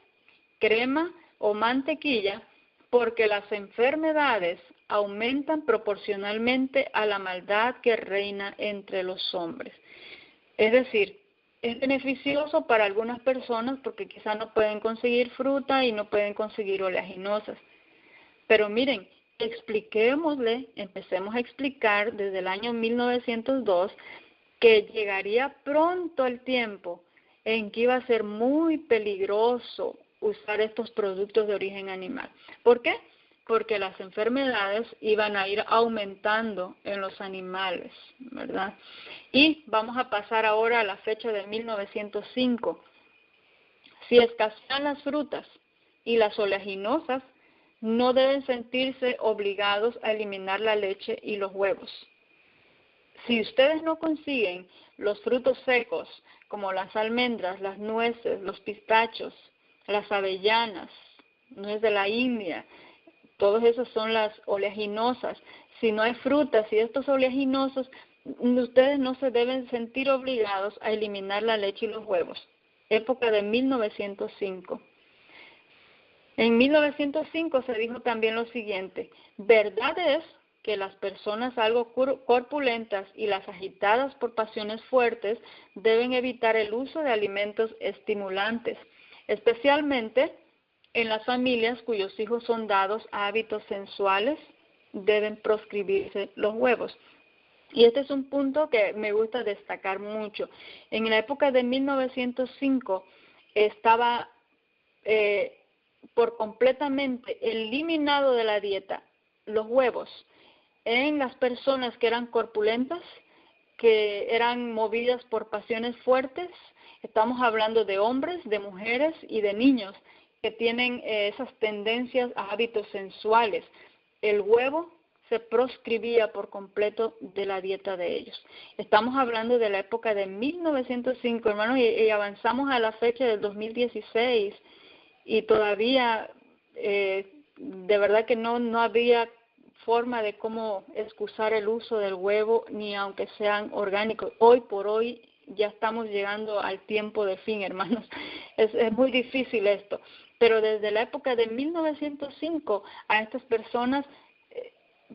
crema o mantequilla porque las enfermedades aumentan proporcionalmente a la maldad que reina entre los hombres. Es decir, es beneficioso para algunas personas porque quizás no pueden conseguir fruta y no pueden conseguir oleaginosas. Pero miren, empecemos a explicar desde el año 1902 que llegaría pronto el tiempo en que iba a ser muy peligroso usar estos productos de origen animal. ¿Por qué? Porque las enfermedades iban a ir aumentando en los animales, ¿verdad? Y vamos a pasar ahora a la fecha de 1905. Si escasean las frutas y las oleaginosas, no deben sentirse obligados a eliminar la leche y los huevos. Si ustedes no consiguen los frutos secos, como las almendras, las nueces, los pistachos, las avellanas, nuez de la India, todas esas son las oleaginosas. Si no hay frutas y estos oleaginosos, ustedes no se deben sentir obligados a eliminar la leche y los huevos. Época de 1905. En 1905 se dijo también lo siguiente: verdad es que las personas algo corpulentas y las agitadas por pasiones fuertes deben evitar el uso de alimentos estimulantes, especialmente en las familias cuyos hijos son dados a hábitos sensuales, deben proscribirse los huevos. Y este es un punto que me gusta destacar mucho. En la época de 1905 estaba por completamente eliminado de la dieta los huevos en las personas que eran corpulentas, que eran movidas por pasiones fuertes. Estamos hablando de hombres, de mujeres y de niños que tienen esas tendencias a hábitos sensuales. El huevo se proscribía por completo de la dieta de ellos. Estamos hablando de la época de 1905, hermanos, y avanzamos a la fecha del 2016 y todavía de verdad que no había forma de cómo excusar el uso del huevo, ni aunque sean orgánicos. Hoy por hoy ya estamos llegando al tiempo de fin, hermanos. Es muy difícil esto. Pero desde la época de 1905 a estas personas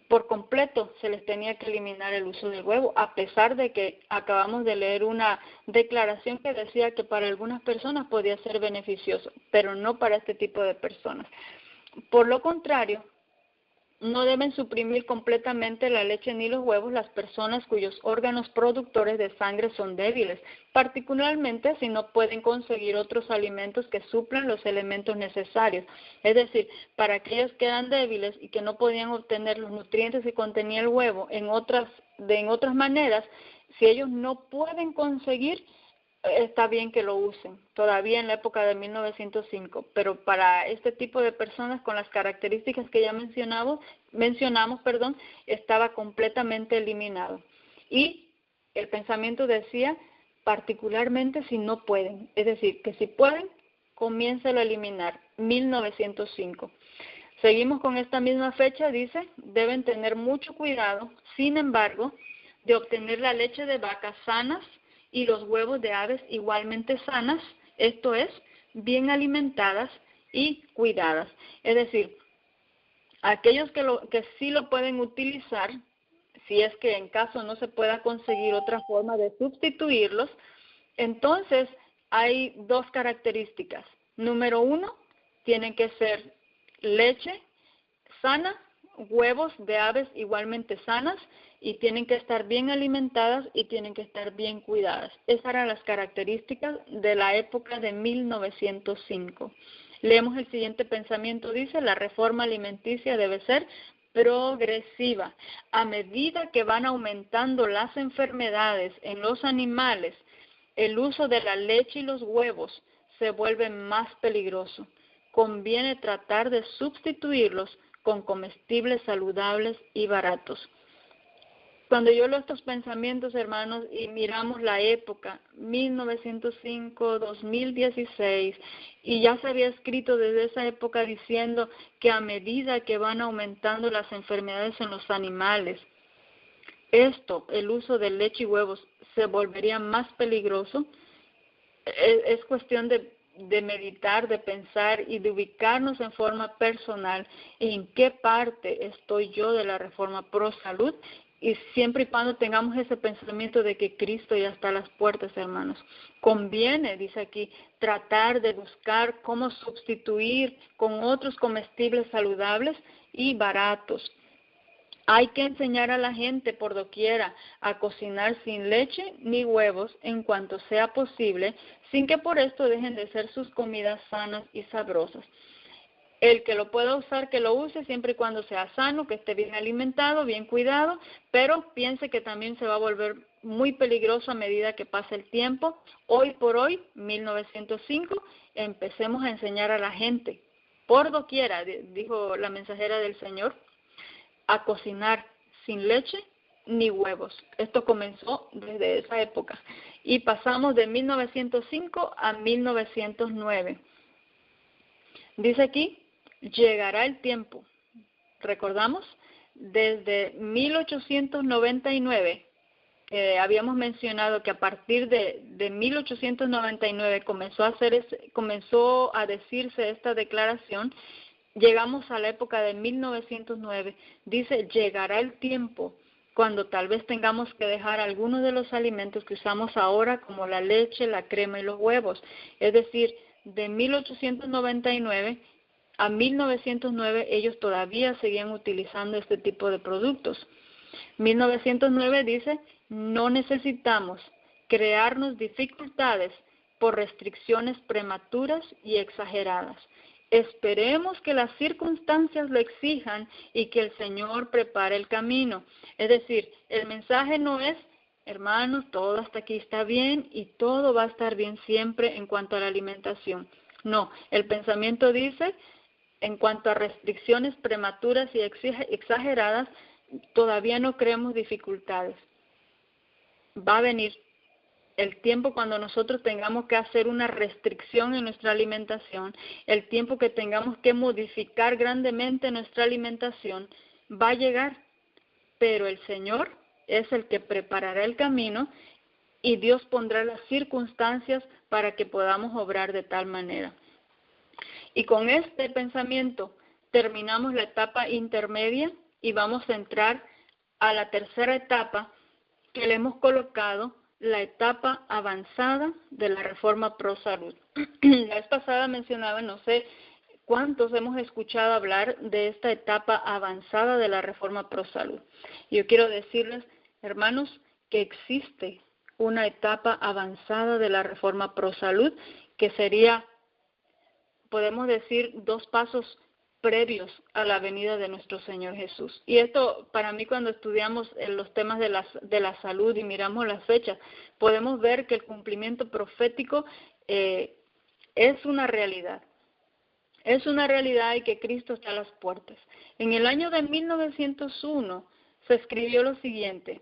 por completo se les tenía que eliminar el uso del huevo, a pesar de que acabamos de leer una declaración que decía que para algunas personas podía ser beneficioso, pero no para este tipo de personas. Por lo contrario, no deben suprimir completamente la leche ni los huevos las personas cuyos órganos productores de sangre son débiles, particularmente si no pueden conseguir otros alimentos que suplan los elementos necesarios. Es decir, para aquellos que eran débiles y que no podían obtener los nutrientes que contenía el huevo en otras maneras, si ellos no pueden conseguir, está bien que lo usen, todavía en la época de 1905, pero para este tipo de personas con las características que ya mencionamos, estaba completamente eliminado. Y el pensamiento decía, particularmente si no pueden, es decir, que si pueden, comiéncelo a eliminar, 1905. Seguimos con esta misma fecha, dice, deben tener mucho cuidado, sin embargo, de obtener la leche de vacas sanas y los huevos de aves igualmente sanas, esto es, bien alimentadas y cuidadas. Es decir, aquellos que sí lo pueden utilizar, si es que en caso no se pueda conseguir otra forma de sustituirlos, entonces hay dos características. Número uno, tienen que ser leche sana, huevos de aves igualmente sanas, y tienen que estar bien alimentadas y tienen que estar bien cuidadas. Esas eran las características de la época de 1905. Leemos el siguiente pensamiento, dice, la reforma alimenticia debe ser progresiva. A medida que van aumentando las enfermedades en los animales, el uso de la leche y los huevos se vuelve más peligroso. Conviene tratar de sustituirlos con comestibles saludables y baratos. Cuando yo leo estos pensamientos, hermanos, y miramos la época, 1905, 2016, y ya se había escrito desde esa época diciendo que a medida que van aumentando las enfermedades en los animales, el uso de leche y huevos, se volvería más peligroso. Es cuestión de meditar, de pensar y de ubicarnos en forma personal en qué parte estoy yo de la reforma pro salud, y siempre y cuando tengamos ese pensamiento de que Cristo ya está a las puertas, hermanos. Conviene, dice aquí, tratar de buscar cómo sustituir con otros comestibles saludables y baratos. Hay que enseñar a la gente por doquiera a cocinar sin leche ni huevos en cuanto sea posible, sin que por esto dejen de ser sus comidas sanas y sabrosas. El que lo pueda usar, que lo use, siempre y cuando sea sano, que esté bien alimentado, bien cuidado, pero piense que también se va a volver muy peligroso a medida que pase el tiempo. Hoy por hoy, 1905, empecemos a enseñar a la gente, por doquiera, dijo la mensajera del Señor, a cocinar sin leche ni huevos. Esto comenzó desde esa época y pasamos de 1905 a 1909. Dice aquí, llegará el tiempo. Recordamos, desde 1899 habíamos mencionado que a partir de 1899 comenzó a decirse esta declaración. Llegamos a la época de 1909. Dice, llegará el tiempo cuando tal vez tengamos que dejar algunos de los alimentos que usamos ahora, como la leche, la crema y los huevos. Es decir, de 1899 a 1909 ellos todavía seguían utilizando este tipo de productos. 1909 dice, no necesitamos crearnos dificultades por restricciones prematuras y exageradas. Esperemos que las circunstancias lo exijan y que el Señor prepare el camino. Es decir, el mensaje no es, hermanos, todo hasta aquí está bien y todo va a estar bien siempre en cuanto a la alimentación. No, el pensamiento dice, en cuanto a restricciones prematuras y exageradas, todavía no creemos dificultades. Va a venir el tiempo cuando nosotros tengamos que hacer una restricción en nuestra alimentación, el tiempo que tengamos que modificar grandemente nuestra alimentación, va a llegar, pero el Señor es el que preparará el camino y Dios pondrá las circunstancias para que podamos obrar de tal manera. Y con este pensamiento terminamos la etapa intermedia y vamos a entrar a la tercera etapa que le hemos colocado, la etapa avanzada de la Reforma Pro Salud. La vez pasada mencionaba, no sé cuántos hemos escuchado hablar de esta etapa avanzada de la Reforma Pro Salud. Yo quiero decirles, hermanos, que existe una etapa avanzada de la Reforma Pro Salud que sería, podemos decir, 2 pasos previos a la venida de nuestro Señor Jesús. Y esto, para mí, cuando estudiamos los temas de la salud y miramos las fechas, podemos ver que el cumplimiento profético es una realidad. Es una realidad y que Cristo está a las puertas. En el año de 1901 se escribió lo siguiente: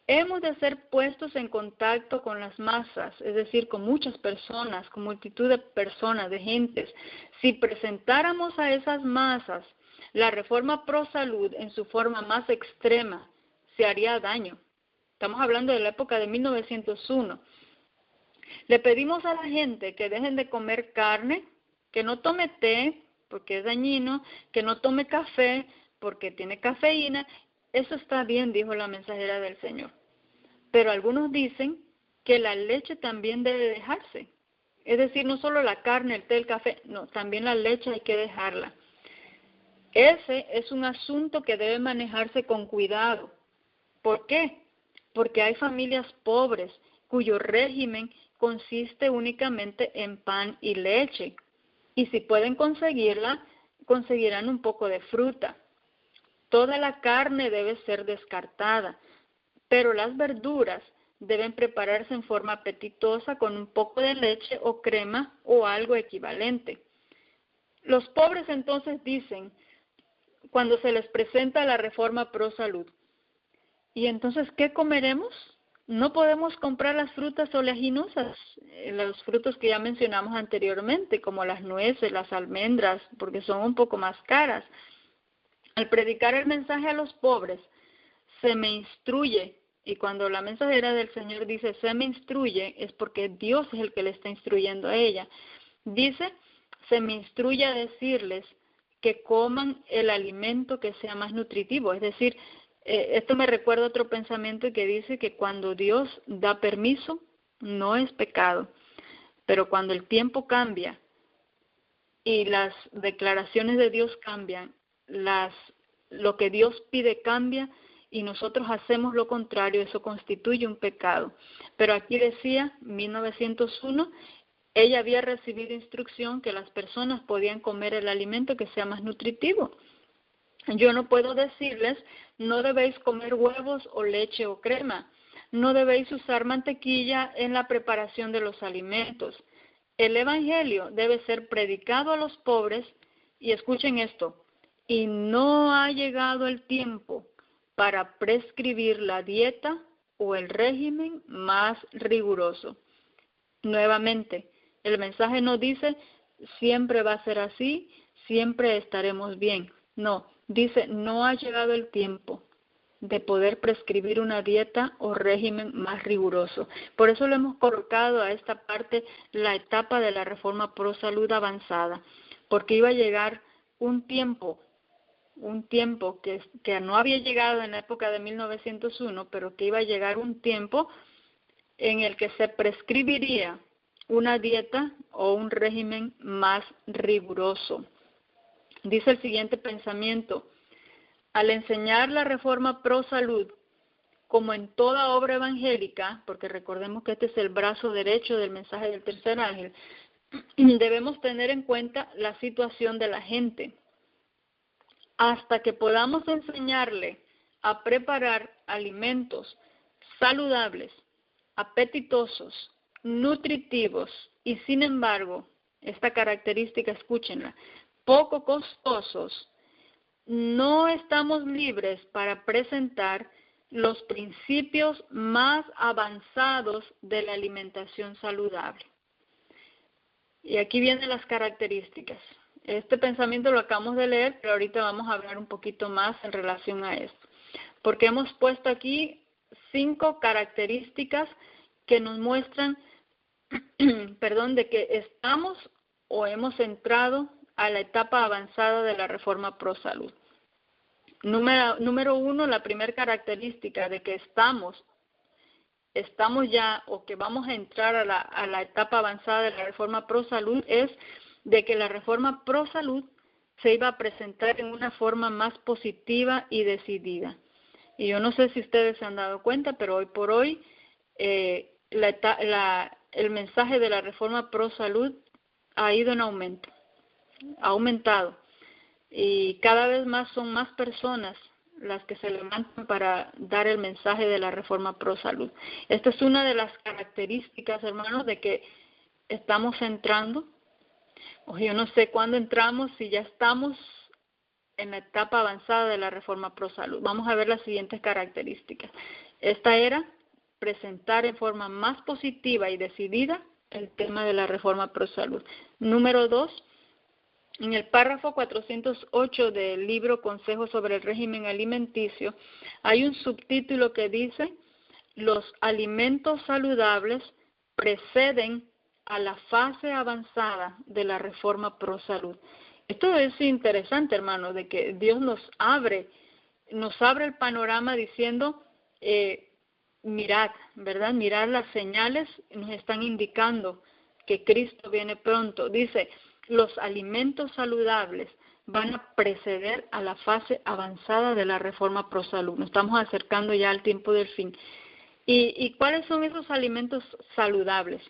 hemos de ser puestos en contacto con las masas, es decir, con muchas personas, con multitud de personas, de gentes. Si presentáramos a esas masas la Reforma Pro Salud en su forma más extrema, se haría daño. Estamos hablando de la época de 1901. Le pedimos a la gente que dejen de comer carne, que no tome té, porque es dañino, que no tome café, porque tiene cafeína. Eso está bien, dijo la mensajera del Señor. Pero algunos dicen que la leche también debe dejarse. Es decir, no solo la carne, el té, el café, no, también la leche hay que dejarla. Ese es un asunto que debe manejarse con cuidado. ¿Por qué? Porque hay familias pobres cuyo régimen consiste únicamente en pan y leche. Y si pueden conseguirla, conseguirán un poco de fruta. Toda la carne debe ser descartada, pero las verduras deben prepararse en forma apetitosa con un poco de leche o crema o algo equivalente. Los pobres entonces dicen, cuando se les presenta la Reforma Pro Salud, ¿y entonces qué comeremos? No podemos comprar las frutas oleaginosas, los frutos que ya mencionamos anteriormente, como las nueces, las almendras, porque son un poco más caras. Al predicar el mensaje a los pobres, se me instruye, y cuando la mensajera del Señor dice se me instruye, es porque Dios es el que le está instruyendo a ella. Dice, se me instruye a decirles que coman el alimento que sea más nutritivo. Es decir, esto me recuerda otro pensamiento que dice que cuando Dios da permiso, no es pecado. Pero cuando el tiempo cambia y las declaraciones de Dios cambian, lo que Dios pide cambia, y nosotros hacemos lo contrario, eso constituye un pecado. Pero aquí decía, 1901, ella había recibido instrucción que las personas podían comer el alimento que sea más nutritivo. Yo no puedo decirles, no debéis comer huevos o leche o crema, no debéis usar mantequilla en la preparación de los alimentos. El Evangelio debe ser predicado a los pobres, y escuchen esto, y no ha llegado el tiempo para prescribir la dieta o el régimen más riguroso. Nuevamente, el mensaje no dice, siempre va a ser así, siempre estaremos bien. No, dice, no ha llegado el tiempo. de poder prescribir una dieta o régimen más riguroso. Por eso le hemos colocado a esta parte la etapa de la reforma pro salud avanzada, porque iba a llegar un tiempo que no había llegado en la época de 1901, pero que iba a llegar un tiempo en el que se prescribiría una dieta o un régimen más riguroso. Dice el siguiente pensamiento: al enseñar la reforma pro salud, como en toda obra evangélica, porque recordemos que este es el brazo derecho del mensaje del tercer ángel, debemos tener en cuenta la situación de la gente. Hasta que podamos enseñarle a preparar alimentos saludables, apetitosos, nutritivos y, sin embargo, esta característica, escúchenla, poco costosos, no estamos libres para presentar los principios más avanzados de la alimentación saludable. Y aquí vienen las características. Este pensamiento lo acabamos de leer, pero ahorita vamos a hablar un poquito más en relación a esto. Porque hemos puesto aquí 5 características que nos muestran, de que estamos o hemos entrado a la etapa avanzada de la reforma pro salud. Número 1, la primera característica de que estamos ya o que vamos a entrar a la etapa avanzada de la reforma pro salud es de que la reforma pro salud se iba a presentar en una forma más positiva y decidida. Y yo no sé si ustedes se han dado cuenta, pero hoy por hoy el mensaje de la reforma pro salud ha ido en aumento, ha aumentado. Y cada vez más son más personas las que se levantan para dar el mensaje de la reforma pro salud. Esta es una de las características, hermanos, de que estamos entrando, o yo no sé cuándo entramos, si ya estamos en la etapa avanzada de la reforma pro salud. Vamos a ver las siguientes características. Esta era presentar en forma más positiva y decidida el tema de la reforma pro salud. Número 2, en el párrafo 408 del libro Consejos sobre el régimen alimenticio, hay un subtítulo que dice: los alimentos saludables preceden a la fase avanzada de la reforma pro salud. Esto es interesante, hermano, de que Dios nos abre el panorama diciendo, mirad, ¿verdad? Mirad las señales, nos están indicando que Cristo viene pronto. Dice, los alimentos saludables van a preceder a la fase avanzada de la reforma pro salud. Nos estamos acercando ya al tiempo del fin. ¿Y cuáles son esos alimentos saludables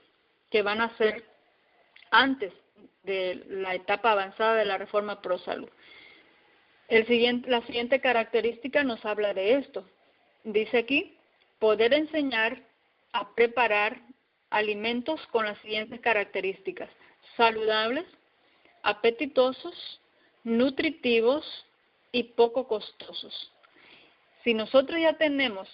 que van a ser antes de la etapa avanzada de la reforma pro salud? La siguiente característica nos habla de esto. Dice aquí, poder enseñar a preparar alimentos con las siguientes características: saludables, apetitosos, nutritivos y poco costosos. Si nosotros ya tenemos,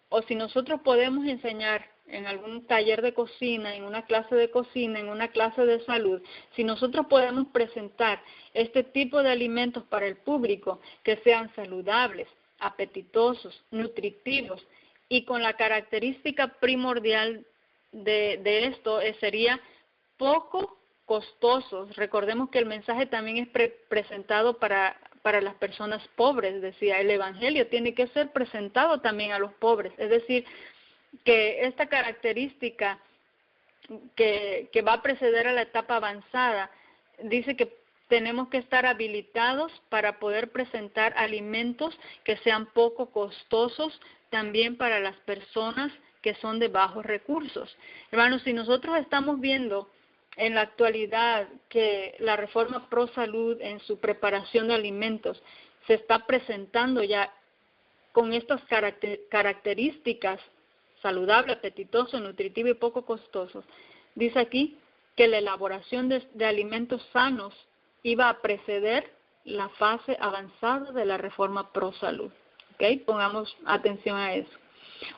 o si nosotros podemos enseñar en algún taller de cocina, en una clase de cocina, en una clase de salud, si nosotros podemos presentar este tipo de alimentos para el público que sean saludables, apetitosos, nutritivos y con la característica primordial de esto sería poco costosos. Recordemos que el mensaje también es presentado para las personas pobres. Decía, el evangelio tiene que ser presentado también a los pobres. Es decir, que esta característica que va a preceder a la etapa avanzada, dice que tenemos que estar habilitados para poder presentar alimentos que sean poco costosos también para las personas que son de bajos recursos. Hermanos, si nosotros estamos viendo en la actualidad que la reforma pro salud en su preparación de alimentos se está presentando ya con estas características: saludable, apetitoso, nutritivo y poco costoso, dice aquí que la elaboración de alimentos sanos iba a preceder la fase avanzada de la reforma pro salud. ¿Okay? Pongamos atención a eso.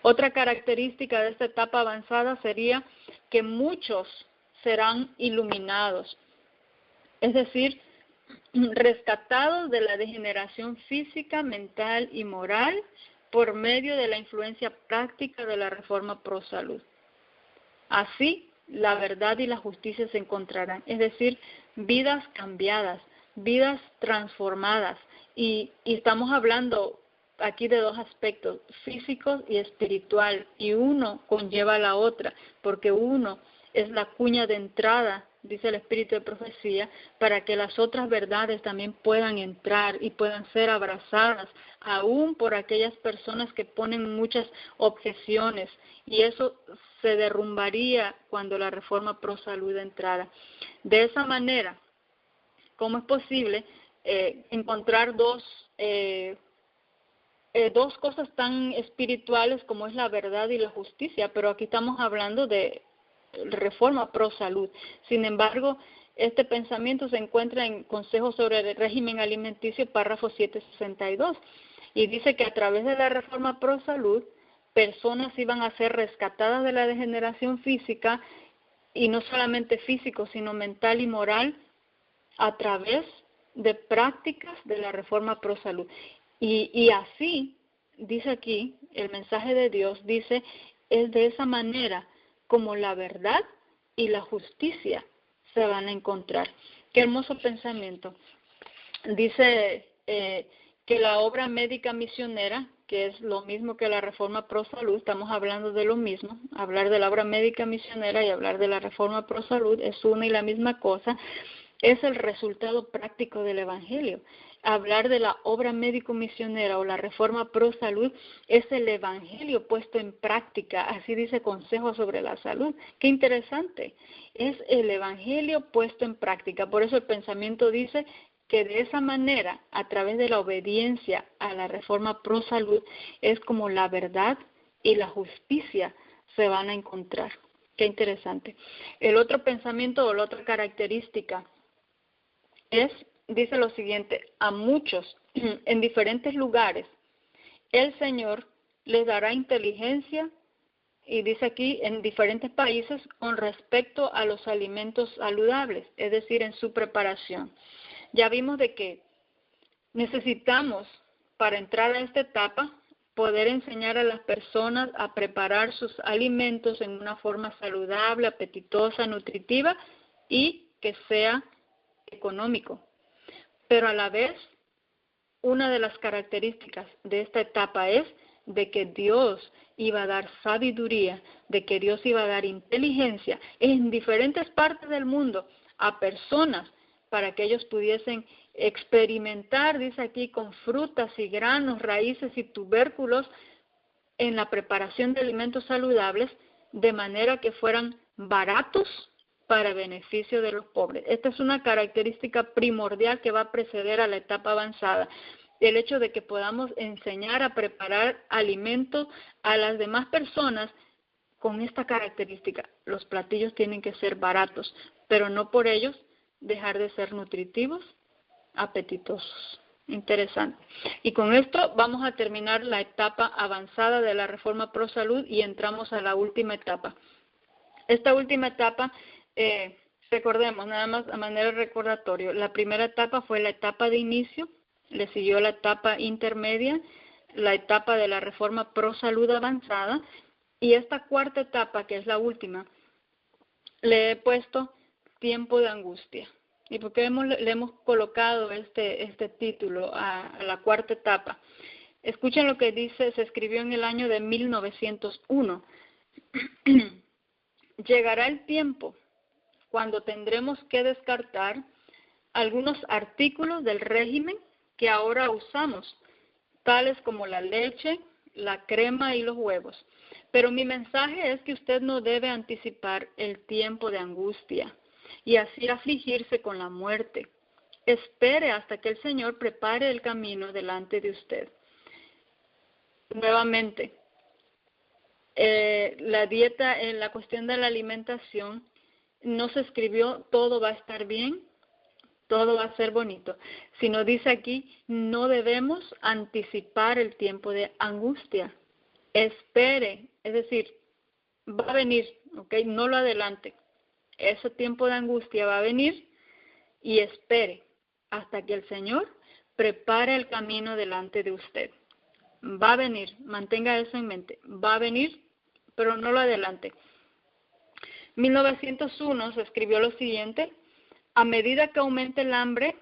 Otra característica de esta etapa avanzada sería que muchos serán iluminados, es decir, rescatados de la degeneración física, mental y moral por medio de la influencia práctica de la Reforma Pro Salud. Así, la verdad y la justicia se encontrarán, es decir, vidas cambiadas, vidas transformadas. Y estamos hablando aquí de dos aspectos, físicos y espiritual, y uno conlleva a la otra, porque uno es la cuña de entrada, dice el Espíritu de Profecía, para que las otras verdades también puedan entrar y puedan ser abrazadas, aún por aquellas personas que ponen muchas objeciones, y eso se derrumbaría cuando la Reforma Pro Salud entrara. De esa manera, ¿cómo es posible encontrar dos cosas tan espirituales como es la verdad y la justicia? Pero aquí estamos hablando de Reforma Pro Salud. Sin embargo, este pensamiento se encuentra en Consejos sobre el Régimen Alimenticio, párrafo 762, y dice que a través de la Reforma Pro Salud, personas iban a ser rescatadas de la degeneración física, y no solamente físico, sino mental y moral, a través de prácticas de la Reforma Pro Salud. Y así, dice aquí, el mensaje de Dios dice, es de esa manera como la verdad y la justicia se van a encontrar. Qué hermoso pensamiento. Dice que la obra médica misionera, que es lo mismo que la Reforma Pro Salud, estamos hablando de lo mismo, hablar de la obra médica misionera y hablar de la Reforma Pro Salud es una y la misma cosa, es el resultado práctico del Evangelio. Hablar de la obra médico-misionera o la Reforma Pro Salud es el Evangelio puesto en práctica, así dice Consejo sobre la Salud. Qué interesante, es el Evangelio puesto en práctica. Por eso el pensamiento dice que de esa manera, a través de la obediencia a la Reforma Pro Salud, es como la verdad y la justicia se van a encontrar. Qué interesante. El otro pensamiento o la otra característica dice lo siguiente: a muchos en diferentes lugares el Señor les dará inteligencia, y dice aquí en diferentes países, con respecto a los alimentos saludables, es decir, en su preparación. Ya vimos de que necesitamos, para entrar a esta etapa, poder enseñar a las personas a preparar sus alimentos en una forma saludable, apetitosa, nutritiva y que sea económico. Pero a la vez, una de las características de esta etapa es de que Dios iba a dar sabiduría, de que Dios iba a dar inteligencia en diferentes partes del mundo a personas para que ellos pudiesen experimentar, dice aquí, con frutas y granos, raíces y tubérculos en la preparación de alimentos saludables, de manera que fueran baratos para beneficio de los pobres. Esta es una característica primordial que va a preceder a la etapa avanzada. El hecho de que podamos enseñar a preparar alimentos a las demás personas con esta característica. Los platillos tienen que ser baratos, pero no por ellos dejar de ser nutritivos, apetitosos. Interesante. Y con esto vamos a terminar la etapa avanzada de la Reforma Pro Salud y entramos a la última etapa. Esta última etapa, recordemos, nada más a manera de recordatorio, la primera etapa fue la etapa de inicio, le siguió la etapa intermedia, la etapa de la Reforma Pro Salud avanzada, y esta cuarta etapa, que es la última, le he puesto tiempo de angustia. ¿Y por qué le hemos colocado este título a la cuarta etapa? Escuchen lo que dice, se escribió en el año de 1901. Llegará el tiempo cuando tendremos que descartar algunos artículos del régimen que ahora usamos, tales como la leche, la crema y los huevos. Pero mi mensaje es que usted no debe anticipar el tiempo de angustia y así afligirse con la muerte. Espere hasta que el Señor prepare el camino delante de usted. Nuevamente, la dieta, en la cuestión de la alimentación, no se escribió todo va a estar bien, todo va a ser bonito, sino dice aquí, no debemos anticipar el tiempo de angustia. Espere, es decir, va a venir, ¿ok? No lo adelante. Ese tiempo de angustia va a venir y espere hasta que el Señor prepare el camino delante de usted. va a venir, mantenga eso en mente, va a venir, pero no lo adelante. 1901 se escribió lo siguiente: a medida que aumente el hambre,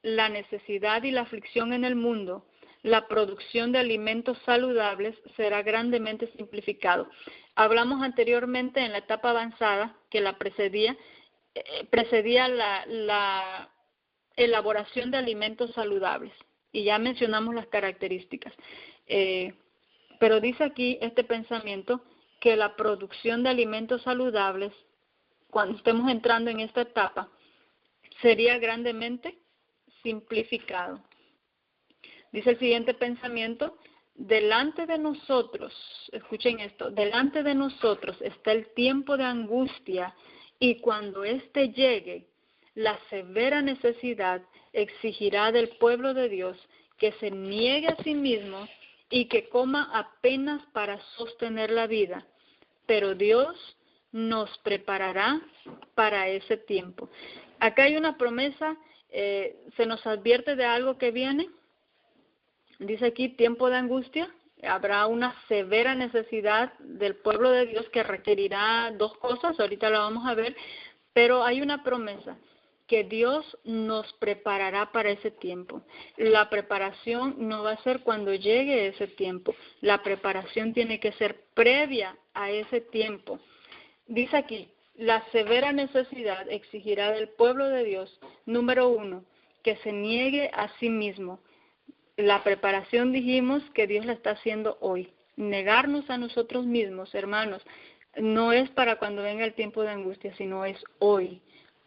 la necesidad y la aflicción en el mundo, la producción de alimentos saludables será grandemente simplificado. Hablamos anteriormente en la etapa avanzada que la precedía la elaboración de alimentos saludables, y ya mencionamos las características. Pero dice aquí este pensamiento que la producción de alimentos saludables, cuando estemos entrando en esta etapa, sería grandemente simplificado. Dice el siguiente pensamiento: delante de nosotros, escuchen esto, delante de nosotros está el tiempo de angustia, y cuando éste llegue, la severa necesidad exigirá del pueblo de Dios que se niegue a sí mismo y que coma apenas para sostener la vida. Pero Dios nos preparará para ese tiempo. Acá hay una promesa, se nos advierte de algo que viene. Dice aquí, tiempo de angustia. Habrá una severa necesidad del pueblo de Dios que requerirá dos cosas, ahorita la vamos a ver, pero hay una promesa, que Dios nos preparará para ese tiempo. La preparación no va a ser cuando llegue ese tiempo, la preparación tiene que ser previa a ese tiempo. Dice aquí, la severa necesidad exigirá del pueblo de Dios, número 1, que se niegue a sí mismo. La preparación dijimos que Dios la está haciendo hoy. Negarnos a nosotros mismos, hermanos, no es para cuando venga el tiempo de angustia, sino es hoy.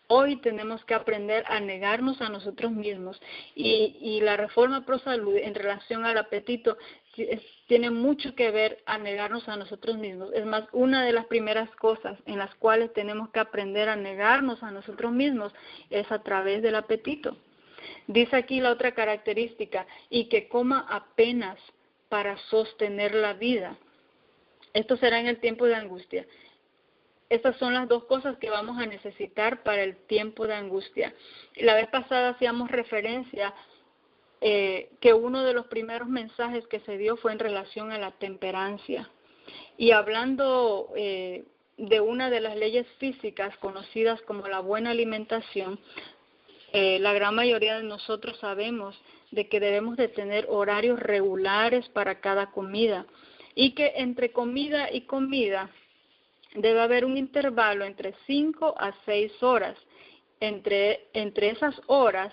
Hoy tenemos que aprender a negarnos a nosotros mismos. Y la reforma pro salud en relación al apetito tiene mucho que ver a negarnos a nosotros mismos. Es más, una de las primeras cosas en las cuales tenemos que aprender a negarnos a nosotros mismos es a través del apetito. Dice aquí la otra característica, y que coma apenas para sostener la vida. Esto será en el tiempo de angustia. Estas son las dos cosas que vamos a necesitar para el tiempo de angustia. La vez pasada hacíamos referencia que uno de los primeros mensajes que se dio fue en relación a la temperancia. Y hablando de una de las leyes físicas conocidas como la buena alimentación, la gran mayoría de nosotros sabemos de que debemos de tener horarios regulares para cada comida, y que entre comida y comida debe haber un intervalo entre 5 a 6 horas. Entre esas horas,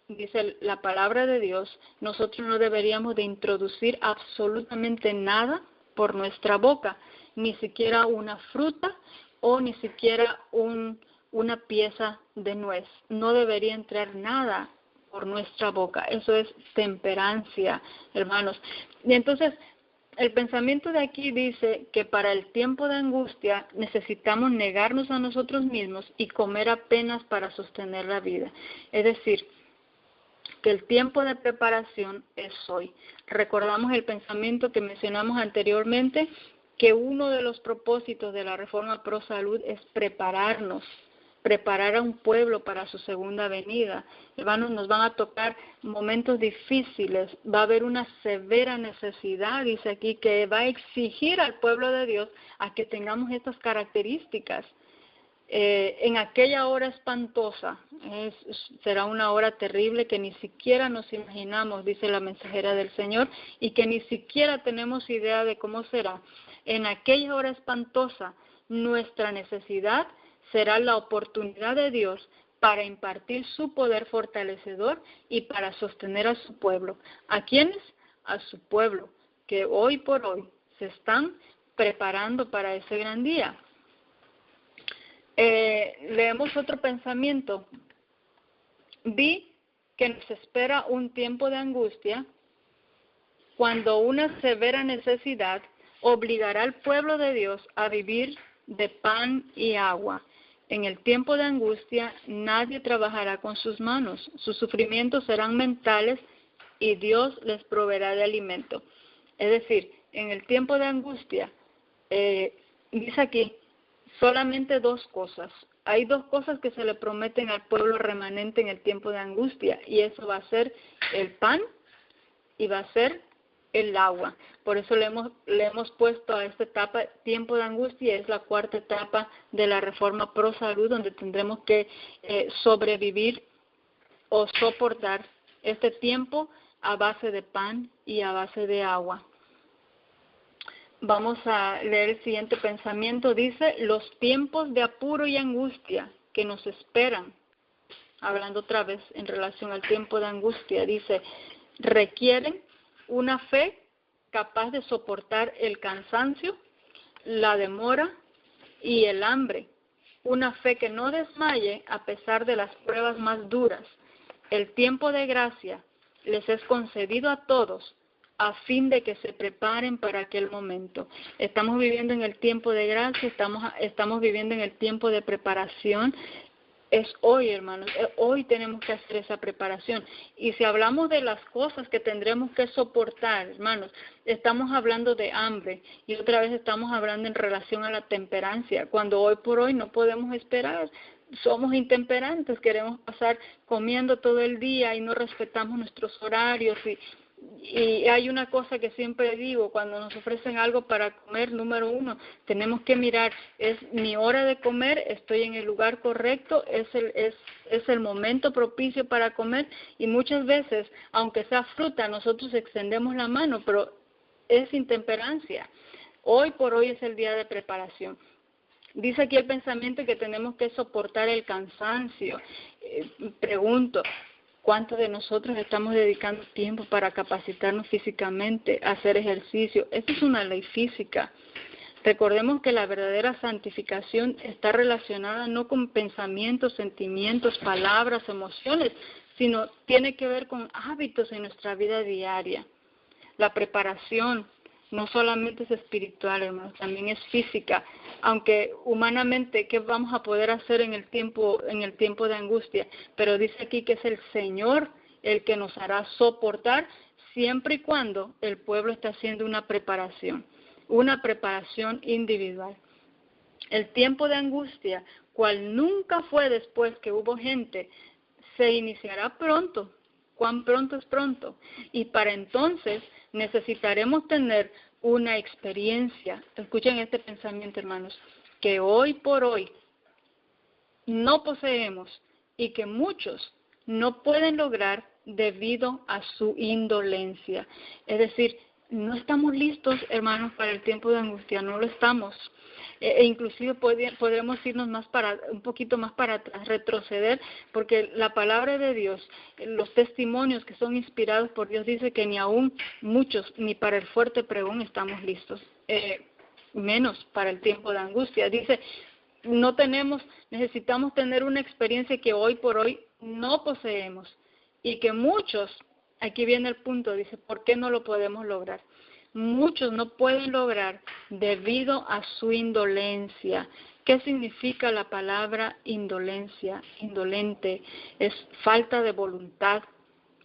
dice la palabra de Dios, nosotros no deberíamos de introducir absolutamente nada por nuestra boca, ni siquiera una fruta o ni siquiera una pieza de nuez. No debería entrar nada por nuestra boca. Eso es temperancia, hermanos. Y entonces, el pensamiento de aquí dice que para el tiempo de angustia necesitamos negarnos a nosotros mismos y comer apenas para sostener la vida. Es decir, que el tiempo de preparación es hoy. Recordamos el pensamiento que mencionamos anteriormente, que uno de los propósitos de la Reforma Pro Salud es prepararnos, preparar a un pueblo para su segunda venida. Hermanos, nos van a tocar momentos difíciles, va a haber una severa necesidad, dice aquí, que va a exigir al pueblo de Dios a que tengamos estas características. En aquella hora espantosa, será una hora terrible que ni siquiera nos imaginamos, dice la mensajera del Señor, y que ni siquiera tenemos idea de cómo será. En aquella hora espantosa, nuestra necesidad será la oportunidad de Dios para impartir su poder fortalecedor y para sostener a su pueblo. ¿A quiénes? A su pueblo, que hoy por hoy se están preparando para ese gran día. Leemos otro pensamiento. Vi que nos espera un tiempo de angustia cuando una severa necesidad obligará al pueblo de Dios a vivir de pan y agua. En el tiempo de angustia nadie trabajará con sus manos, sus sufrimientos serán mentales y Dios les proveerá de alimento. Es decir, en el tiempo de angustia, dice aquí, solamente dos cosas. Hay dos cosas que se le prometen al pueblo remanente en el tiempo de angustia, y eso va a ser el pan y va a ser el agua. Por eso le hemos puesto a esta etapa tiempo de angustia. Es la cuarta etapa de la reforma pro salud, donde tendremos que sobrevivir o soportar este tiempo a base de pan y a base de agua. Vamos a leer el siguiente pensamiento. Dice, los tiempos de apuro y angustia que nos esperan, hablando otra vez en relación al tiempo de angustia, dice, requieren una fe capaz de soportar el cansancio, la demora y el hambre. Una fe que no desmaye a pesar de las pruebas más duras. El tiempo de gracia les es concedido a todos a fin de que se preparen para aquel momento. Estamos viviendo en el tiempo de gracia, estamos viviendo en el tiempo de preparación. Es hoy, hermanos, hoy tenemos que hacer esa preparación. Y si hablamos de las cosas que tendremos que soportar, hermanos, estamos hablando de hambre y otra vez estamos hablando en relación a la temperancia, cuando hoy por hoy no podemos esperar. Somos intemperantes, queremos pasar comiendo todo el día y no respetamos nuestros horarios. Y hay una cosa que siempre digo, cuando nos ofrecen algo para comer, número uno, tenemos que mirar, es mi hora de comer, estoy en el lugar correcto, es el momento propicio para comer, y muchas veces, aunque sea fruta, nosotros extendemos la mano, pero es intemperancia. Hoy por hoy es el día de preparación. Dice aquí el pensamiento que tenemos que soportar el cansancio. Pregunto, ¿cuántos de nosotros estamos dedicando tiempo para capacitarnos físicamente, hacer ejercicio? Esto es una ley física. Recordemos que la verdadera santificación está relacionada no con pensamientos, sentimientos, palabras, emociones, sino tiene que ver con hábitos en nuestra vida diaria. La preparación no solamente es espiritual, hermanos, también es física. Aunque humanamente, ¿qué vamos a poder hacer en el tiempo de angustia? Pero dice aquí que es el Señor el que nos hará soportar siempre y cuando el pueblo está haciendo una preparación individual. El tiempo de angustia, cual nunca fue después que hubo gente, se iniciará pronto. ¿Cuán pronto es pronto? Y para entonces necesitaremos tener una experiencia. Escuchen este pensamiento, hermanos, que hoy por hoy no poseemos y que muchos no pueden lograr debido a su indolencia. Es decir, no estamos listos, hermanos, para el tiempo de angustia, no lo estamos. Inclusive podremos irnos un poquito más para atrás, retroceder, porque la palabra de Dios, los testimonios que son inspirados por Dios, dice que ni aún muchos, ni para el fuerte pregón estamos listos, menos para el tiempo de angustia. Dice, necesitamos tener una experiencia que hoy por hoy no poseemos, y que muchos, aquí viene el punto, dice, ¿por qué no lo podemos lograr? Muchos no pueden lograr debido a su indolencia. ¿Qué significa la palabra indolencia? Indolente es falta de voluntad,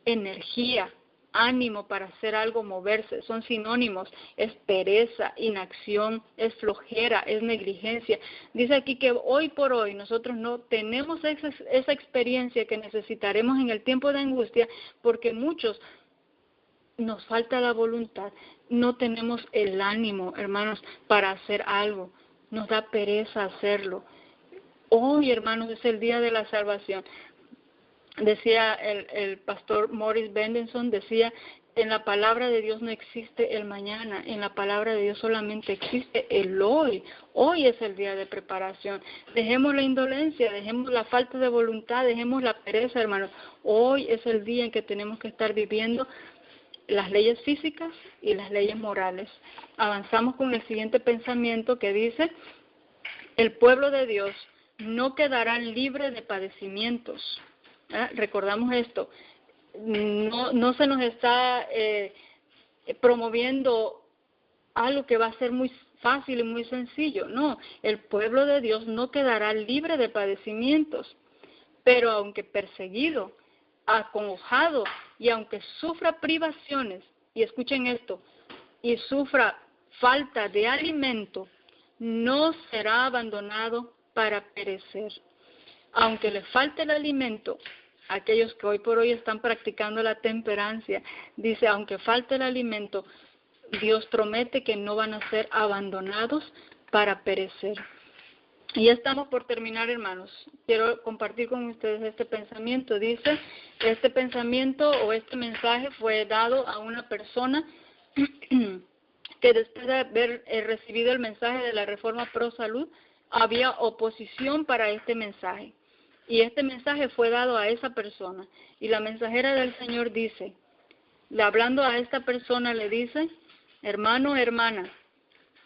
energía, ánimo para hacer algo, moverse. Son sinónimos. Es pereza, inacción, es flojera, es negligencia. Dice aquí que hoy por hoy nosotros no tenemos esa experiencia que necesitaremos en el tiempo de angustia, porque muchos nos falta la voluntad, no tenemos el ánimo, hermanos, para hacer algo, nos da pereza hacerlo. Hoy, hermanos, es el día de la salvación. Decía el pastor Morris Bendenson, decía, en la palabra de Dios no existe el mañana, en la palabra de Dios solamente existe el hoy. Hoy es el día de preparación. Dejemos la indolencia, dejemos la falta de voluntad, dejemos la pereza, hermanos. Hoy es el día en que tenemos que estar viviendo las leyes físicas y las leyes morales. Avanzamos con el siguiente pensamiento que dice, el pueblo de Dios no quedará libre de padecimientos. Recordamos esto, no se nos está promoviendo algo que va a ser muy fácil y muy sencillo. No, el pueblo de Dios no quedará libre de padecimientos, pero aunque perseguido, acongojado, y aunque sufra privaciones, y escuchen esto, y sufra falta de alimento, no será abandonado para perecer. Aunque le falte el alimento aquellos que hoy por hoy están practicando la temperancia, dice, aunque falte el alimento, Dios promete que no van a ser abandonados para perecer. Y ya estamos por terminar, hermanos. Quiero compartir con ustedes este pensamiento. Dice, este pensamiento o este mensaje fue dado a una persona que después de haber recibido el mensaje de la Reforma Pro Salud, había oposición para este mensaje. Y este mensaje fue dado a esa persona. Y la mensajera del Señor dice, hablando a esta persona, le dice, hermano, hermana,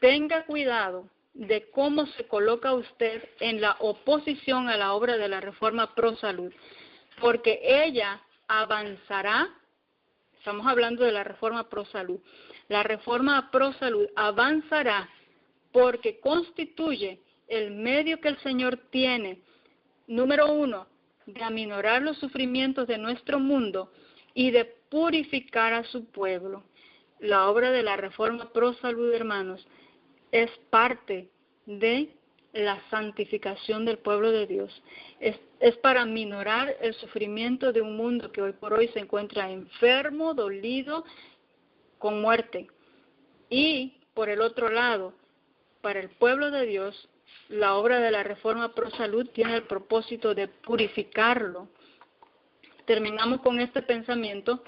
tenga cuidado de cómo se coloca usted en la oposición a la obra de la Reforma Pro Salud, porque ella avanzará. Estamos hablando de la Reforma Pro Salud. La Reforma Pro Salud avanzará porque constituye el medio que el Señor tiene, número 1, de aminorar los sufrimientos de nuestro mundo y de purificar a su pueblo. La obra de la Reforma Pro Salud, hermanos, es parte de la santificación del pueblo de Dios. Es para aminorar el sufrimiento de un mundo que hoy por hoy se encuentra enfermo, dolido, con muerte. Y, por el otro lado, para el pueblo de Dios, la obra de la Reforma Pro Salud tiene el propósito de purificarlo. Terminamos con este pensamiento.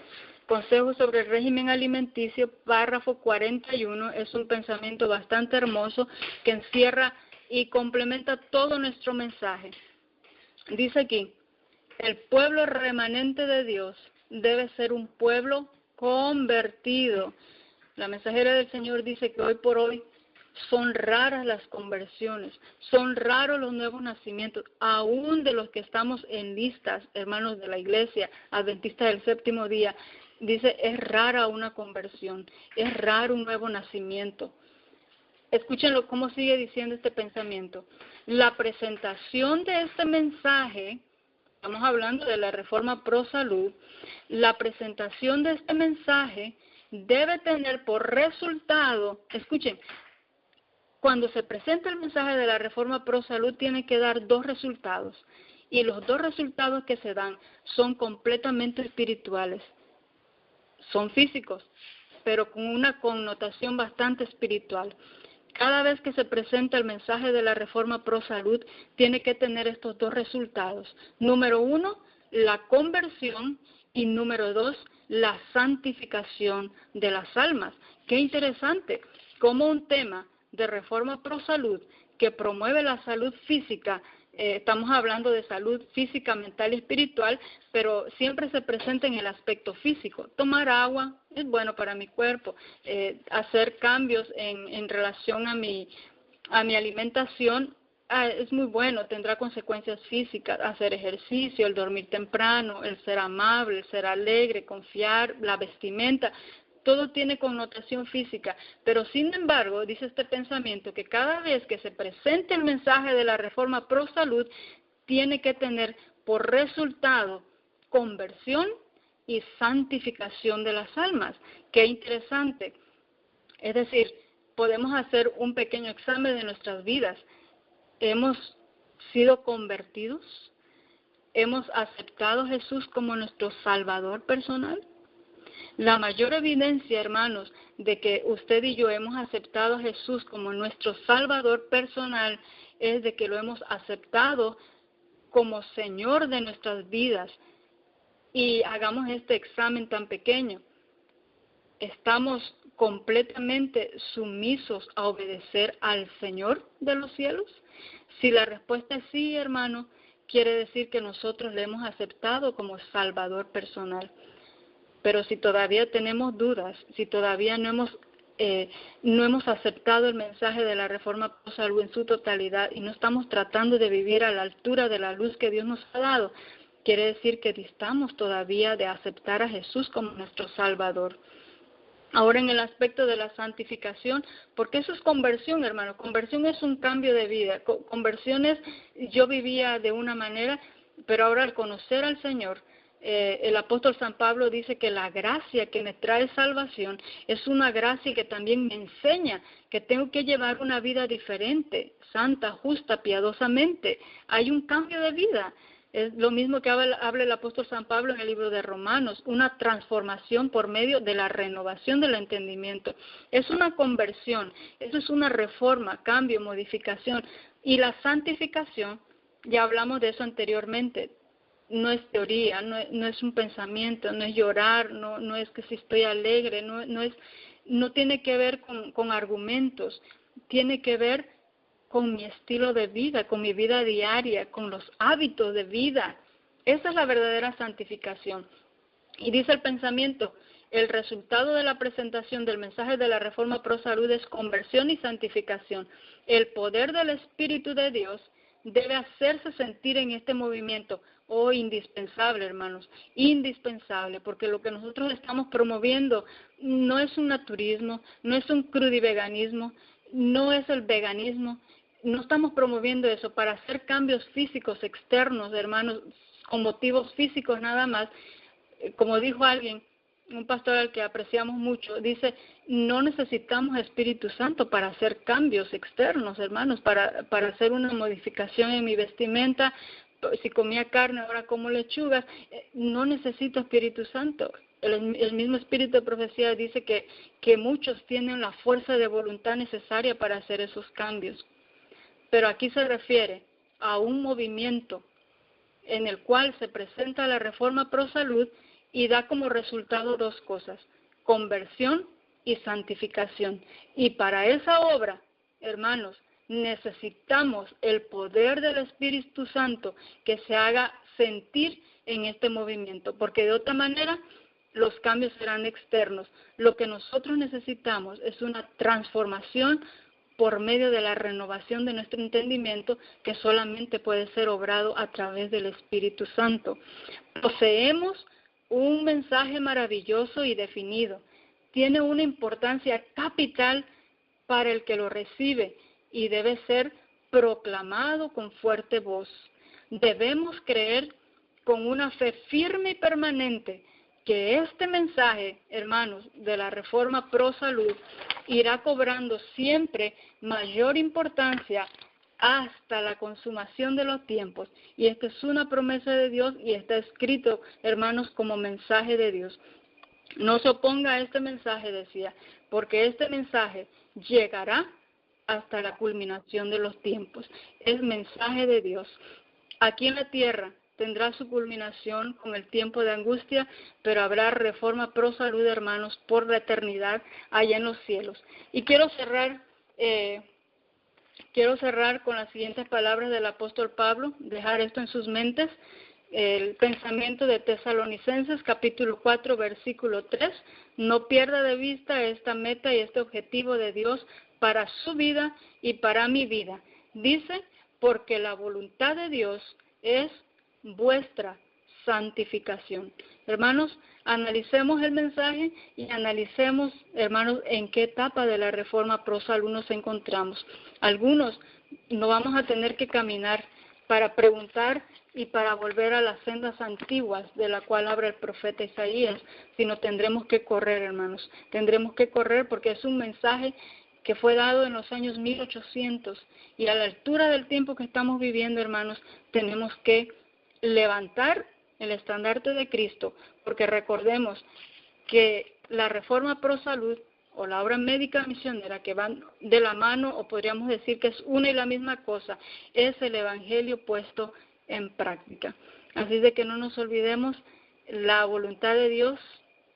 Consejos sobre el régimen alimenticio, párrafo 41, es un pensamiento bastante hermoso que encierra y complementa todo nuestro mensaje. Dice aquí, el pueblo remanente de Dios debe ser un pueblo convertido. La mensajera del Señor dice que hoy por hoy son raras las conversiones, son raros los nuevos nacimientos, aún de los que estamos en listas, hermanos de la iglesia adventista del séptimo día. Dice, es rara una conversión, es raro un nuevo nacimiento. Escúchenlo cómo sigue diciendo este pensamiento. La presentación de este mensaje, estamos hablando de la Reforma Pro Salud, la presentación de este mensaje debe tener por resultado, escuchen, cuando se presenta el mensaje de la Reforma Pro Salud tiene que dar 2 resultados, y los 2 resultados que se dan son completamente espirituales. Son físicos, pero con una connotación bastante espiritual. Cada vez que se presenta el mensaje de la Reforma Pro Salud, tiene que tener estos 2 resultados. Número 1, la conversión, y número 2, la santificación de las almas. Qué interesante, como un tema de Reforma Pro Salud que promueve la salud física, estamos hablando de salud física, mental y espiritual, pero siempre se presenta en el aspecto físico. Tomar agua es bueno para mi cuerpo, hacer cambios en relación a mi alimentación es muy bueno, tendrá consecuencias físicas, hacer ejercicio, el dormir temprano, el ser amable, el ser alegre, confiar, la vestimenta. Todo tiene connotación física, pero sin embargo, dice este pensamiento, que cada vez que se presente el mensaje de la Reforma Pro Salud, tiene que tener por resultado conversión y santificación de las almas. Qué interesante. Es decir, podemos hacer un pequeño examen de nuestras vidas. ¿Hemos sido convertidos? ¿Hemos aceptado a Jesús como nuestro Salvador personal? La mayor evidencia, hermanos, de que usted y yo hemos aceptado a Jesús como nuestro Salvador personal es de que lo hemos aceptado como Señor de nuestras vidas. Y hagamos este examen tan pequeño. ¿Estamos completamente sumisos a obedecer al Señor de los cielos? Si la respuesta es sí, hermano, quiere decir que nosotros le hemos aceptado como Salvador personal. Pero si todavía tenemos dudas, si todavía no hemos aceptado el mensaje de la Reforma Pro Salud en su totalidad y no estamos tratando de vivir a la altura de la luz que Dios nos ha dado, quiere decir que distamos todavía de aceptar a Jesús como nuestro Salvador. Ahora en el aspecto de la santificación, porque eso es conversión, hermano. Conversión es un cambio de vida. Conversión es, yo vivía de una manera, pero ahora al conocer al Señor, el apóstol San Pablo dice que la gracia que me trae salvación es una gracia que también me enseña que tengo que llevar una vida diferente, santa, justa, piadosamente. Hay un cambio de vida. Es lo mismo que habla el apóstol San Pablo en el libro de Romanos, una transformación por medio de la renovación del entendimiento. Es una conversión, eso es una reforma, cambio, modificación. Y la santificación, ya hablamos de eso anteriormente, no es teoría, no es un pensamiento, no es llorar, no es que si estoy alegre, no tiene que ver con argumentos, tiene que ver con mi estilo de vida, con mi vida diaria, con los hábitos de vida. Esa es la verdadera santificación. Y dice el pensamiento, el resultado de la presentación del mensaje de la Reforma Pro Salud es conversión y santificación. El poder del Espíritu de Dios debe hacerse sentir en este movimiento. Oh, indispensable, hermanos, indispensable, porque lo que nosotros estamos promoviendo no es un naturismo, no es un crudiveganismo, no es el veganismo. No estamos promoviendo eso para hacer cambios físicos externos, hermanos, con motivos físicos nada más. Como dijo alguien, un pastor al que apreciamos mucho, dice, no necesitamos Espíritu Santo para hacer cambios externos, hermanos, para hacer una modificación en mi vestimenta. Si comía carne, ahora como lechugas, no necesito Espíritu Santo. El mismo espíritu de profecía dice que muchos tienen la fuerza de voluntad necesaria para hacer esos cambios. Pero aquí se refiere a un movimiento en el cual se presenta la Reforma Pro Salud y da como resultado dos cosas, conversión y santificación. Y para esa obra, hermanos, necesitamos el poder del Espíritu Santo que se haga sentir en este movimiento, porque de otra manera los cambios serán externos. Lo que nosotros necesitamos es una transformación por medio de la renovación de nuestro entendimiento, que solamente puede ser obrado a través del Espíritu Santo. Poseemos un mensaje maravilloso y definido. Tiene una importancia capital para el que lo recibe y debe ser proclamado con fuerte voz. Debemos creer con una fe firme y permanente que este mensaje, hermanos, de la Reforma Pro Salud irá cobrando siempre mayor importancia hasta la consumación de los tiempos. Y esta es una promesa de Dios y está escrito, hermanos, como mensaje de Dios. No se oponga a este mensaje, decía, porque este mensaje llegará hasta la culminación de los tiempos. Es mensaje de Dios. Aquí en la tierra tendrá su culminación con el tiempo de angustia, pero habrá Reforma Pro Salud, hermanos, por la eternidad allá en los cielos. Y quiero cerrar con las siguientes palabras del apóstol Pablo, dejar esto en sus mentes, el pensamiento de Tesalonicenses, capítulo 4, versículo 3, no pierda de vista esta meta y este objetivo de Dios para su vida y para mi vida. Dice, porque la voluntad de Dios es vuestra santificación. Hermanos, analicemos el mensaje y analicemos, hermanos, en qué etapa de la Reforma Pro Salud nos encontramos. Algunos no vamos a tener que caminar para preguntar y para volver a las sendas antiguas de la cual habla el profeta Isaías, sino tendremos que correr, hermanos. Tendremos que correr porque es un mensaje que fue dado en los años 1800 y a la altura del tiempo que estamos viviendo, hermanos, tenemos que levantar el estandarte de Cristo, porque recordemos que la Reforma Pro Salud o la obra médica misionera, que van de la mano, o podríamos decir que es una y la misma cosa, es el Evangelio puesto en práctica. Así de que no nos olvidemos, la voluntad de Dios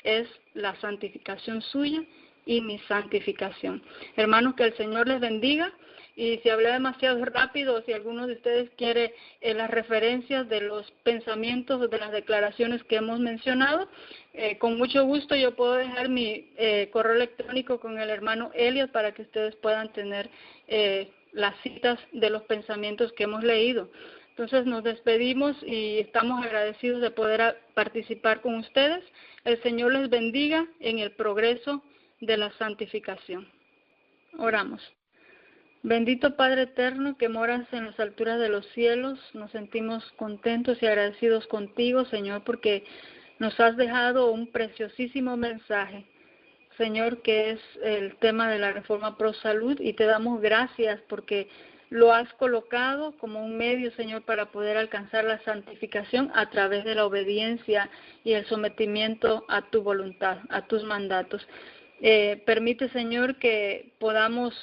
es la santificación suya y mi santificación. Hermanos, que el Señor les bendiga. Y si hablé demasiado rápido, si alguno de ustedes quiere las referencias de los pensamientos, de las declaraciones que hemos mencionado, con mucho gusto yo puedo dejar mi correo electrónico con el hermano Elliot para que ustedes puedan tener las citas de los pensamientos que hemos leído. Entonces nos despedimos y estamos agradecidos de poder participar con ustedes. El Señor les bendiga en el progreso de la santificación. Oramos. Bendito Padre eterno que moras en las alturas de los cielos, nos sentimos contentos y agradecidos contigo, Señor, porque nos has dejado un preciosísimo mensaje, Señor, que es el tema de la Reforma Pro Salud, y te damos gracias porque lo has colocado como un medio, Señor, para poder alcanzar la santificación a través de la obediencia y el sometimiento a tu voluntad, a tus mandatos. Permite, Señor, que podamos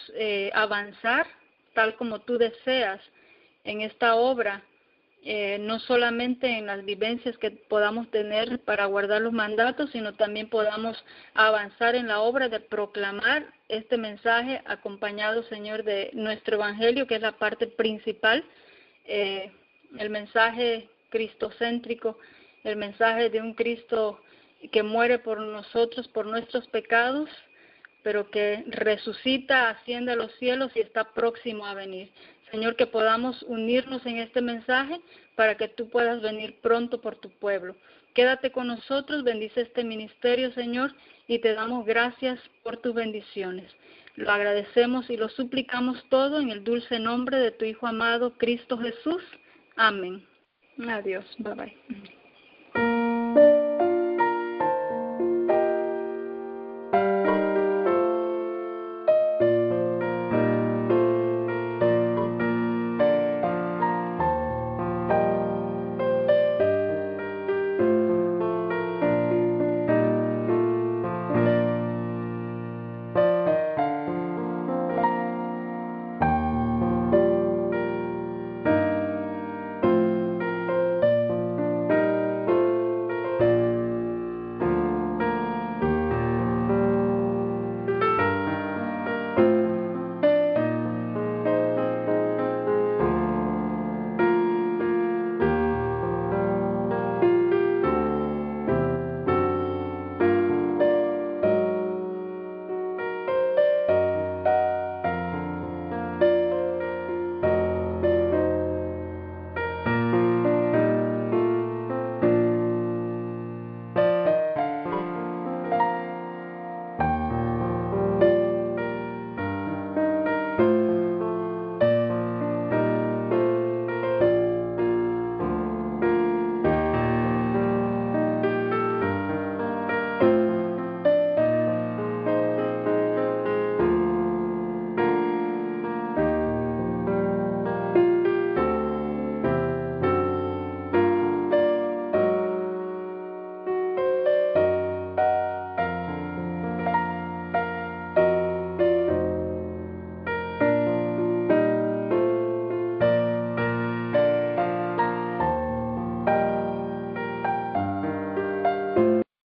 avanzar tal como tú deseas en esta obra, no solamente en las vivencias que podamos tener para guardar los mandatos, sino también podamos avanzar en la obra de proclamar este mensaje acompañado, Señor, de nuestro evangelio, que es la parte principal, el mensaje cristocéntrico, el mensaje de un Cristo que muere por nosotros, por nuestros pecados, pero que resucita, asciende a los cielos y está próximo a venir. Señor, que podamos unirnos en este mensaje para que tú puedas venir pronto por tu pueblo. Quédate con nosotros, bendice este ministerio, Señor, y te damos gracias por tus bendiciones. Lo agradecemos y lo suplicamos todo en el dulce nombre de tu Hijo amado, Cristo Jesús. Amén. Adiós. Bye bye.